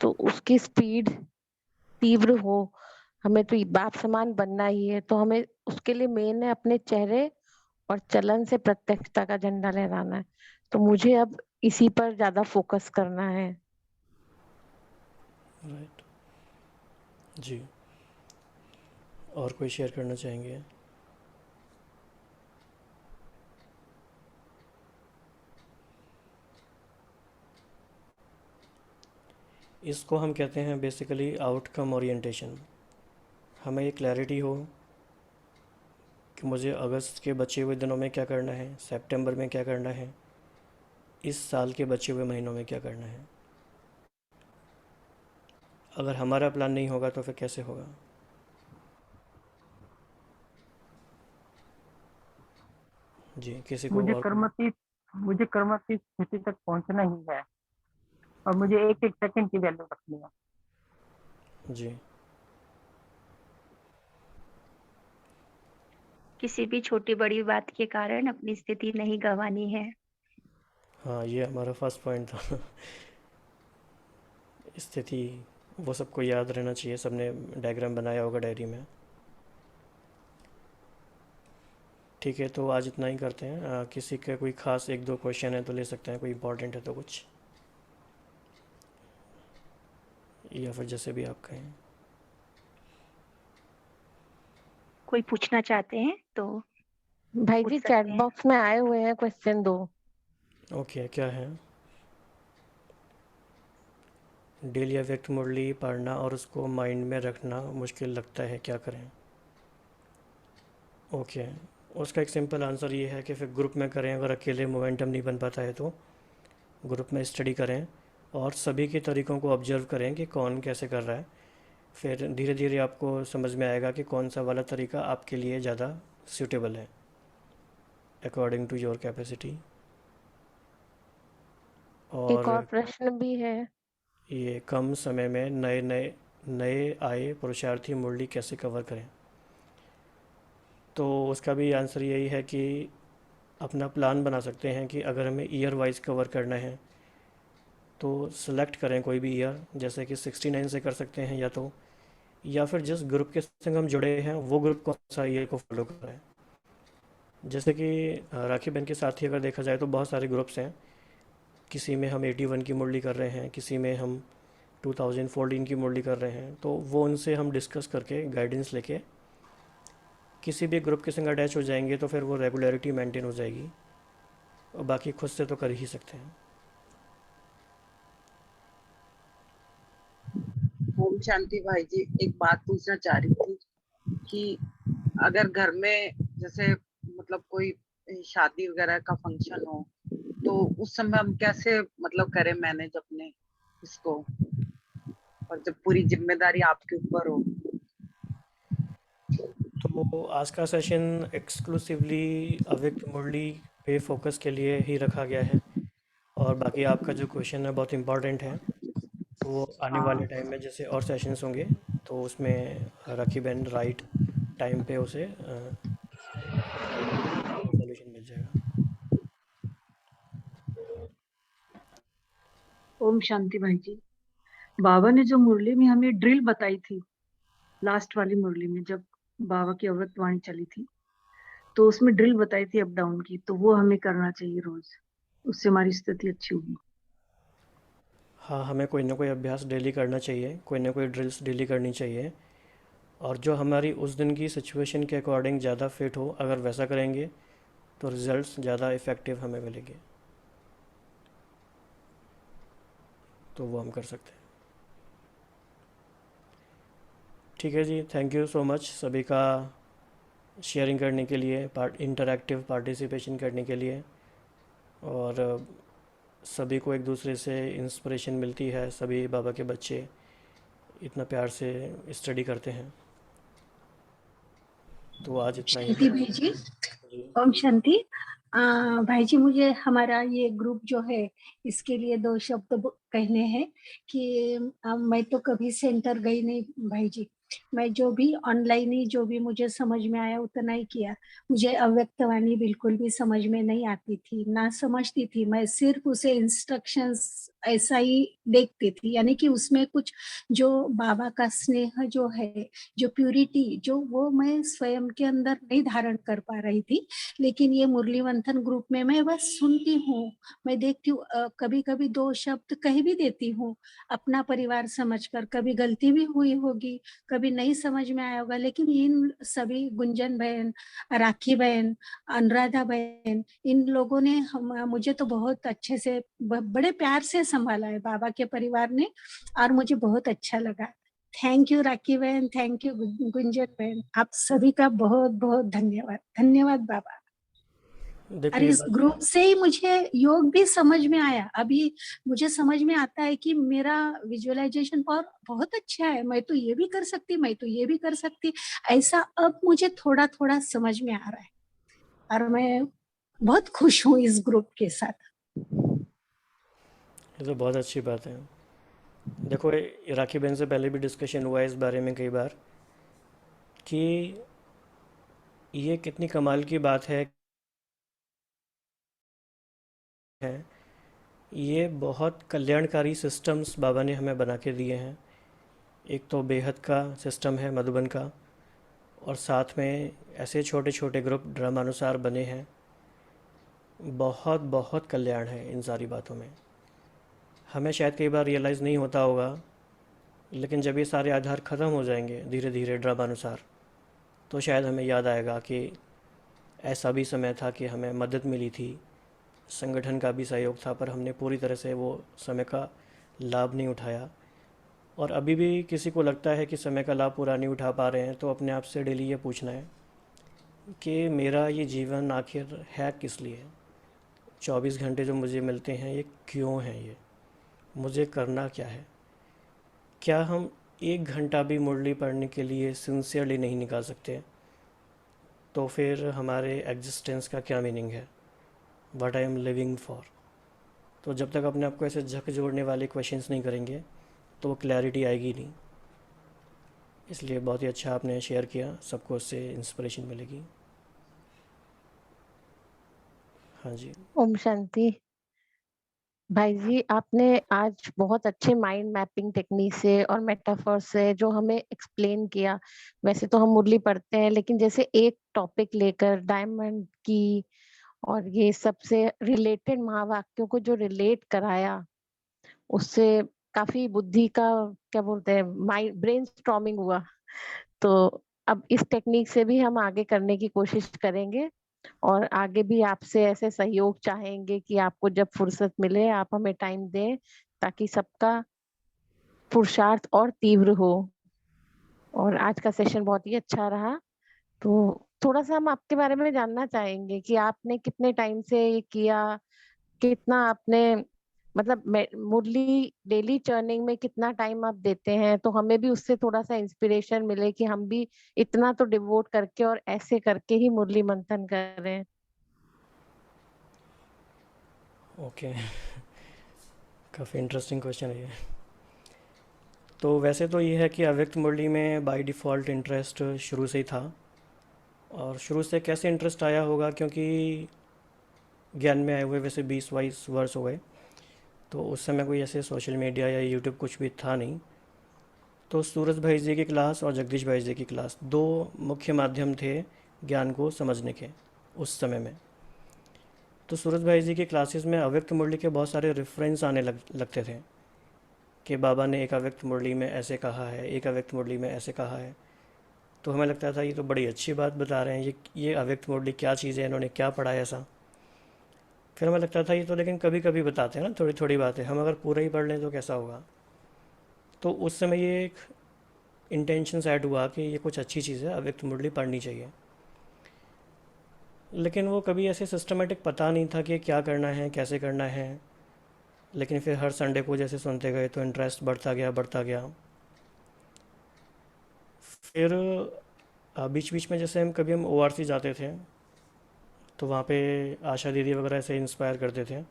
तो उसकी स्पीड तीव्र हो। हमें तो बाप समान बनना ही है, तो हमें उसके लिए मेन है अपने चेहरे और चलन से प्रत्यक्षता का झंडा लहराना है। तो मुझे अब इसी पर ज्यादा फोकस करना है। राइट जी। और कोई शेयर करना चाहेंगे? इसको हम कहते हैं बेसिकली आउटकम ओरिएंटेशन। हमें ये क्लैरिटी हो कि मुझे अगस्त के बचे हुए दिनों में क्या करना है, सितंबर में क्या करना है, इस साल के बचे हुए महीनों में क्या करना है। अगर हमारा प्लान नहीं होगा तो फिर कैसे होगा? जी, किसी को मुझे और कर्मातीत स्थिति तक पहुंचना ही है और मुझे एक एक सेकंड की वैल्यू रखनी है। जी। किसी भी छोटी बड़ी बात के कारण अपनी स्थिति नहीं गंवानी है। हाँ, ये हमारा फर्स्ट पॉइंट था। स्थिति वो सबको याद रहना चाहिए। सबने डायग्राम बनाया होगा डायरी में। ठीक है, तो आज इतना ही करते हैं। किसी का कोई ख़ास एक दो क्वेश्चन है तो ले सकते हैं, कोई इम्पोर्टेंट है तो कुछ, या फिर जैसे भी आप कहें। कोई पूछना चाहते हैं तो भाई पूछ जी सकते चैट हैं। बॉक्स में आए हुए हैं क्वेश्चन 2। ओके, क्या है? डेली अव्यक्त मुरली पढ़ना और उसको माइंड में रखना मुश्किल लगता है, क्या करें? ओके, उसका एक सिंपल आंसर ये है कि फिर ग्रुप में करें। अगर अकेले मोमेंटम नहीं बन पाता है तो ग्रुप में स्टडी करें और सभी के तरीक़ों को ऑब्जर्व करें कि कौन कैसे कर रहा है। फिर धीरे धीरे आपको समझ में आएगा कि कौन सा वाला तरीका आपके लिए ज़्यादा सूटेबल है अकॉर्डिंग टू योर कैपेसिटी। एक और और प्रश्न भी है। ये कम समय में नए आए पुरुषार्थी मुरली कैसे कवर करें? तो उसका भी आंसर यही है कि अपना प्लान बना सकते हैं कि अगर हमें ईयर वाइज कवर करना है तो सेलेक्ट करें कोई भी ईयर, जैसे कि 69 से कर सकते हैं, या फिर जिस ग्रुप के संग हम जुड़े हैं वो ग्रुप कौन सा ईयर को फॉलो कर रहा है। जैसे कि राखी बहन के साथ ही अगर देखा जाए तो बहुत सारे ग्रुप्स हैं। किसी में हम 81 की मुरली कर रहे हैं, किसी में हम 2014 की मुरली कर रहे हैं। तो वो उनसे हम डिस्कस करके गाइडेंस लेके किसी भी ग्रुप के संग अटैच हो जाएंगे तो फिर वो रेगुलरिटी मेंटेन हो जाएगी। और बाकी खुद से तो कर ही सकते हैं। ओम शांति भाई जी, एक बात पूछना चाह रही थी कि अगर घर में जैसे मतलब कोई शादी वगैरह का फंक्शन हो तो उस समय हम कैसे मतलब करें मैनेज अपने इसको, और जब पूरी जिम्मेदारी आपके ऊपर हो। तो आज का सेशन एक्सक्लूसिवली अव्यक्त मुरली पे फोकस के लिए ही रखा गया है। और बाकी आपका जो क्वेश्चन है बहुत इम्पॉर्टेंट है। वो आने वाले टाइम में जैसे और सेशंस होंगे तो उसमें राखी बहन राइट टाइम पे उसे सॉल्यूशन मिल जाएगा। ओम शांति भाई जी, बाबा ने जो मुरली में हमें ड्रिल बताई थी, लास्ट वाली मुरली में जब बाबा की अमृत वाणी चली थी तो उसमें ड्रिल बताई थी अप डाउन की, तो वो हमें करना चाहिए रोज, उससे हमारी स्थिति अच्छी होगी। हाँ, हमें कोई ना कोई अभ्यास डेली करना चाहिए, कोई ना कोई ड्रिल्स डेली करनी चाहिए। और जो हमारी उस दिन की सिचुएशन के अकॉर्डिंग ज़्यादा फिट हो, अगर वैसा करेंगे तो रिज़ल्ट्स ज़्यादा इफ़ेक्टिव हमें मिलेंगे। तो वो हम कर सकते हैं। ठीक है जी, थैंक यू सो मच सभी का शेयरिंग करने के लिए, इंटरैक्टिव पार्टिसिपेशन करने के लिए। और सभी को एक दूसरे से इंस्पिरेशन मिलती है। सभी बाबा के बच्चे इतना प्यार से स्टडी करते हैं। तो आज इतना ही। शांति भाई जी, ओम शांति। भाई जी, मुझे हमारा ये ग्रुप जो है इसके लिए 2 शब्द कहने हैं कि मैं तो कभी सेंटर गई नहीं भाई जी, मैं जो भी ऑनलाइन ही जो भी मुझे समझ में आया उतना ही किया। मुझे अव्यक्त वाणी बिल्कुल भी समझ में नहीं आती थी, ना समझती थी। मैं सिर्फ उसे इंस्ट्रक्शंस ऐसा ही देखती थी, यानी कि उसमें कुछ जो बाबा का स्नेह जो है, जो प्यूरिटी जो वो मैं स्वयं के अंदर नहीं धारण कर पा रही थी। लेकिन ये मुरली मंथन ग्रुप में मैं बस सुनती हूँ, मैं देखती हूँ, कभी कभी 2 शब्द कह भी देती हूँ अपना परिवार समझकर। कभी गलती भी हुई होगी, कभी नहीं समझ में आया होगा, लेकिन इन सभी गुंजन बहन, राखी बहन, अनुराधा बहन, इन लोगों ने मुझे तो बहुत अच्छे से बड़े प्यार से संभाला है बाबा के परिवार ने, और मुझे बहुत अच्छा लगा। थैंक यू राखी बहन, थैंक यू गुंजन बहन, आप सभी का बहुत बहुत धन्यवाद। धन्यवाद बाबा। और देखो ये इस बात ग्रुप से ही मुझे योग भी समझ में आया। अभी मुझे समझ में आता है कि मेरा विजुअलाइजेशन पावर बहुत अच्छा है, मैं तो ये भी कर सकती, मैं तो ये भी कर सकती, ऐसा अब मुझे थोड़ा थोड़ा समझ में आ रहा है, और मैं बहुत खुश हूँ इस ग्रुप के साथ। ये तो बहुत अच्छी बात है। देखो राखी बहन से पहले भी डिस्कशन हुआ है इस बारे में कई बार कि ये कितनी कमाल की बात है ये बहुत कल्याणकारी सिस्टम्स बाबा ने हमें बना के दिए हैं। एक तो बेहद का सिस्टम है मधुबन का, और साथ में ऐसे छोटे छोटे ग्रुप ड्रामानुसार बने हैं। बहुत बहुत कल्याण है इन सारी बातों में। हमें शायद कई बार रियलाइज़ नहीं होता होगा, लेकिन जब ये सारे आधार ख़त्म हो जाएंगे धीरे धीरे ड्रामानुसार, तो शायद हमें याद आएगा कि ऐसा भी समय था कि हमें मदद मिली थी, संगठन का भी सहयोग था, पर हमने पूरी तरह से वो समय का लाभ नहीं उठाया। और अभी भी किसी को लगता है कि समय का लाभ पूरा नहीं उठा पा रहे हैं, तो अपने आप से डेली ये पूछना है कि मेरा ये जीवन आखिर है किस लिए। 24 घंटे जो मुझे मिलते हैं ये क्यों हैं, ये मुझे करना क्या है। क्या हम 1 घंटा भी मुरली पढ़ने के लिए सिंसियरली नहीं निकाल सकते, तो फिर हमारे एग्जिस्टेंस का क्या मीनिंग है, what I am living for. तो जब तक अपने आप को ऐसे झकझोरने वाले क्वेश्चंस नहीं करेंगे तो वो क्लैरिटी आएगी नहीं। इसलिए बहुत ही अच्छा आपने शेयर किया, सबको उससे इंस्पिरेशन मिलेगी। हाँ जी। ओम शांति। भाई जी, आपने आज बहुत अच्छे माइंड मैपिंग टेक्निक से और मेटाफर से जो हमें एक्सप्लेन किया। वैसे तो हम मुरली पढ़ते हैं, लेकिन जैसे एक टॉपिक लेकर डायमंड की और ये सबसे रिलेटेड महावाक्यों को जो रिलेट कराया, उससे काफी बुद्धि का क्या बोलते हैं माइंड ब्रेन स्टॉर्मिंग हुआ। तो अब इस टेक्निक से भी हम आगे करने की कोशिश करेंगे, और आगे भी आपसे ऐसे सहयोग चाहेंगे कि आपको जब फुर्सत मिले आप हमें टाइम दें, ताकि सबका पुरुषार्थ और तीव्र हो। और आज का सेशन बहुत ही अच्छा रहा। तो थोड़ा सा हम आपके बारे में जानना चाहेंगे कि आपने कितने टाइम से ये किया, कितना आपने मतलब मुरली डेली चर्निंग में कितना टाइम आप देते हैं, तो हमें भी उससे थोड़ा सा इंस्पिरेशन मिले कि हम भी इतना तो डिवोट करके और ऐसे करके ही मुरली मंथन करें। ओके काफ़ी इंटरेस्टिंग क्वेश्चन है ये। तो वैसे तो ये है कि अव्यक्त मुरली में बाय डिफ़ॉल्ट इंटरेस्ट शुरू से ही था। और शुरू से कैसे इंटरेस्ट आया होगा, क्योंकि ज्ञान में आए हुए वैसे 20-22 वर्ष हो गए, तो उस समय कोई ऐसे सोशल मीडिया या यूट्यूब कुछ भी था नहीं। तो सूरज भाई जी की क्लास और जगदीश भाई जी की क्लास 2 मुख्य माध्यम थे ज्ञान को समझने के उस समय में। तो सूरज भाई जी की क्लासेस में अव्यक्त मुरली के बहुत सारे रेफरेंस आने लगते थे कि बाबा ने एक अव्यक्त मुरली में ऐसे कहा है, एक अव्यक्त मुरली में ऐसे कहा है। तो हमें लगता था ये तो बड़ी अच्छी बात बता रहे हैं, ये अव्यक्त मुरली क्या चीज़ है, इन्होंने क्या पढ़ा है ऐसा। फिर हमें लगता था ये तो लेकिन कभी कभी बताते हैं ना थोड़ी थोड़ी बातें, हम अगर पूरा ही पढ़ लें तो कैसा होगा। तो उस समय ये एक इंटेंशन ऐड हुआ कि ये कुछ अच्छी चीज़ है, अव्यक्त मुरली पढ़नी चाहिए। लेकिन वो कभी ऐसे सिस्टमेटिक पता नहीं था कि क्या करना है, कैसे करना है। लेकिन फिर हर संडे को जैसे सुनते गए तो इंटरेस्ट बढ़ता गया। फिर बीच बीच में जैसे कभी हम ORC जाते थे, तो वहाँ पे आशा दीदी वगैरह ऐसे इंस्पायर करते थे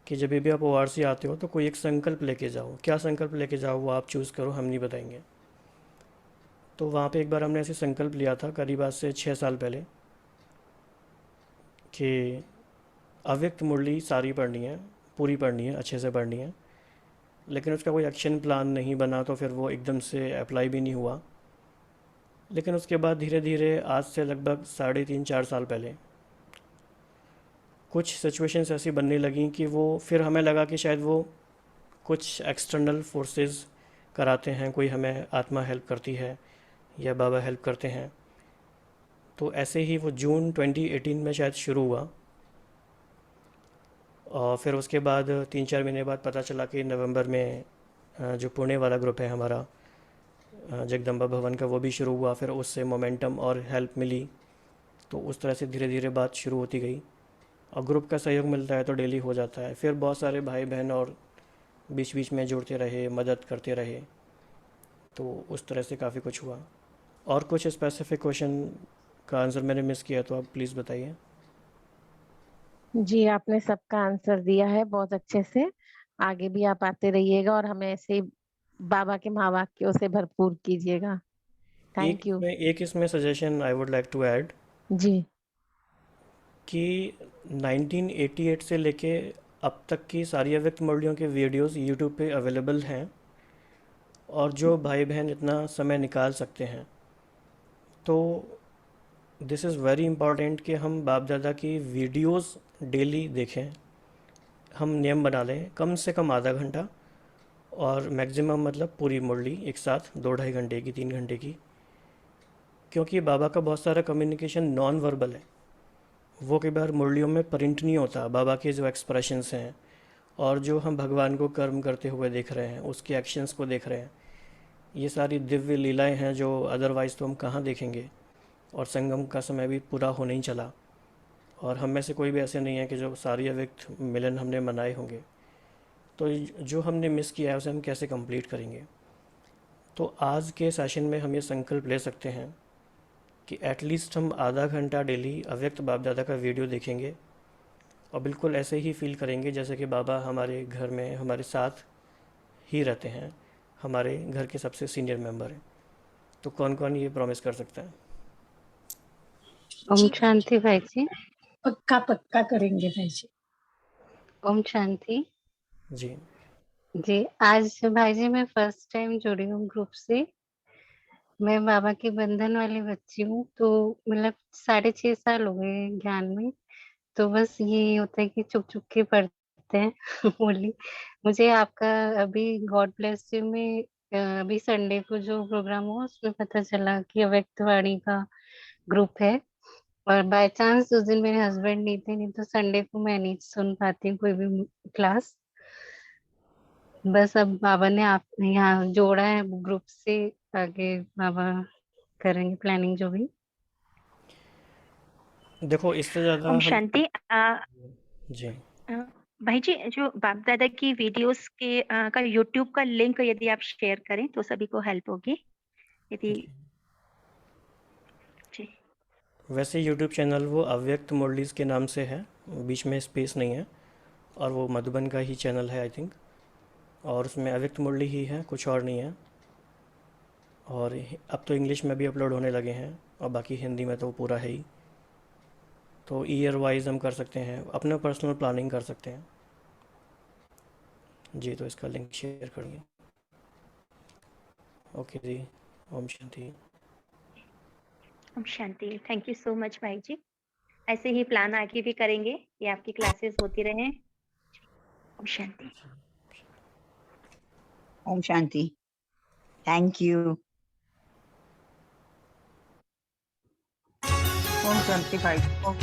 कि जब भी आप ORC आते हो तो कोई एक संकल्प लेके जाओ। क्या संकल्प लेके जाओ वो आप चूज़ करो, हम नहीं बताएंगे। तो वहाँ पे एक बार हमने ऐसे संकल्प लिया था करीब आज से 6 साल पहले कि अव्यक्त मुरली सारी पढ़नी है, पूरी पढ़नी है, अच्छे से पढ़नी है। लेकिन उसका कोई एक्शन प्लान नहीं बना, तो फिर वो एकदम से अप्लाई भी नहीं हुआ। लेकिन उसके बाद धीरे धीरे आज से लगभग 3.5-4 साल पहले कुछ सिचुएशंस ऐसी बनने लगी कि वो फिर हमें लगा कि शायद वो कुछ एक्सटर्नल फोर्सेस कराते हैं, कोई हमें आत्मा हेल्प करती है या बाबा हेल्प करते हैं। तो ऐसे ही वो जून 2018 में शायद शुरू हुआ, और फिर उसके बाद 3-4 महीने बाद पता चला कि नवंबर में जो पुणे वाला ग्रुप है हमारा जगदम्बा भवन का, वो भी शुरू हुआ। फिर उससे मोमेंटम और हेल्प मिली, तो उस तरह से धीरे धीरे बात शुरू होती गई, और ग्रुप का सहयोग मिलता है तो डेली हो जाता है। फिर बहुत सारे भाई बहन और बीच बीच में जुड़ते रहे, मदद करते रहे, तो उस तरह से काफ़ी कुछ हुआ। और कुछ स्पेसिफिक क्वेश्चन का आंसर मैंने मिस किया तो आप प्लीज़ बताइए। जी, आपने सबका आंसर दिया है बहुत अच्छे से। आगे भी आप आते रहिएगा और हमें ऐसे ही बाबा के महावाक्यों से भरपूर कीजिएगा। Thank you. एक इसमें suggestion I would like to add जी। कि 1988 से लेके अब तक की सारी अव्यक्त मुरलियों के वीडियोस यूट्यूब पे अवेलेबल हैं, और जो भाई बहन इतना समय निकाल सकते हैं, तो दिस इज़ वेरी इम्पॉर्टेंट कि हम बाप दादा की वीडियोस डेली देखें। हम नियम बना लें कम से कम आधा घंटा, और मैक्सिमम मतलब पूरी मुरली एक साथ 2-2.5 घंटे की, 3 घंटे की। क्योंकि बाबा का बहुत सारा कम्युनिकेशन नॉन वर्बल है, वो कई बार मुरलियों में प्रिंट नहीं होता। बाबा के जो एक्सप्रेशंस हैं और जो हम भगवान को कर्म करते हुए देख रहे हैं, उसके एक्शंस को देख रहे हैं, ये सारी दिव्य लीलाएं हैं जो अदरवाइज़ तो हम कहाँ देखेंगे। और संगम का समय भी पूरा होने ही चला, और हम में से कोई भी ऐसे नहीं है कि जो सारी अव्यक्त मिलन हमने मनाए होंगे। तो जो हमने मिस किया है उसे हम कैसे कंप्लीट करेंगे। तो आज के सेशन में हम ये संकल्प ले सकते हैं कि एटलीस्ट हम आधा घंटा डेली अव्यक्त बाप दादा का वीडियो देखेंगे, और बिल्कुल ऐसे ही फील करेंगे जैसे कि बाबा हमारे घर में हमारे साथ ही रहते हैं, हमारे घर के सबसे सीनियर मेंबर हैं। तो कौन कौन ये प्रॉमिस कर सकता है? ओम शांति भाई जी। पक्का पक्का करेंगे भाई जी। ओम शांति जी। जी। आज भाई जी मैं फर्स्ट टाइम जुड़ी हूँ ग्रुप से। मैं बाबा की बंधन वाली बच्ची हूँ, तो मतलब 6.5 साल हो गए ज्ञान में। तो बस ये होता है कि चुप चुप के पढ़ते हैं बोली। मुझे आपका अभी गॉड ब्लेस यू में अभी संडे को जो प्रोग्राम हुआ उसमें पता चला कि अव्यक्त वाणी का ग्रुप है, और बाय चांस उस दिन मेरे हस्बैंड नहीं थे, नहीं तो संडे को मैं नहीं सुन पाती हूँ कोई भी क्लास। बस अब बाबा ने आप यहाँ जोड़ा है ग्रुप से, आगे बाबा करेंगे प्लानिंग जो भी। देखो इससे ज़्यादा ओम हम शांति। जी भाई जी, जो बाप दादा की वीडियोस के का यूट्यूब का लिंक यदि आप शेयर करें तो सभी को हेल्प होगी। यदि जी वैसे यूट्यूब चैनल वो अव्यक्त मुरलीज के नाम से है, बीच में स्पेस नहीं है, और वो मधुबन का ही चैनल है आई थिंक, और उसमें अव्यक्त मुरली ही है, कुछ और नहीं है। और अब तो इंग्लिश में भी अपलोड होने लगे हैं, और बाकी हिंदी में तो पूरा है ही। तो ईयर वाइज हम कर सकते हैं, अपना पर्सनल प्लानिंग कर सकते हैं। जी, तो इसका लिंक शेयर करिए। ओके जी, ओम शांति। ओम शांति। थैंक यू सो मच भाई जी। ऐसे ही प्लान आगे भी करेंगे कि आपकी क्लासेस होती रहें। ओम शांति। ओम शांति। Thank you. ओम शांति भाई। ओम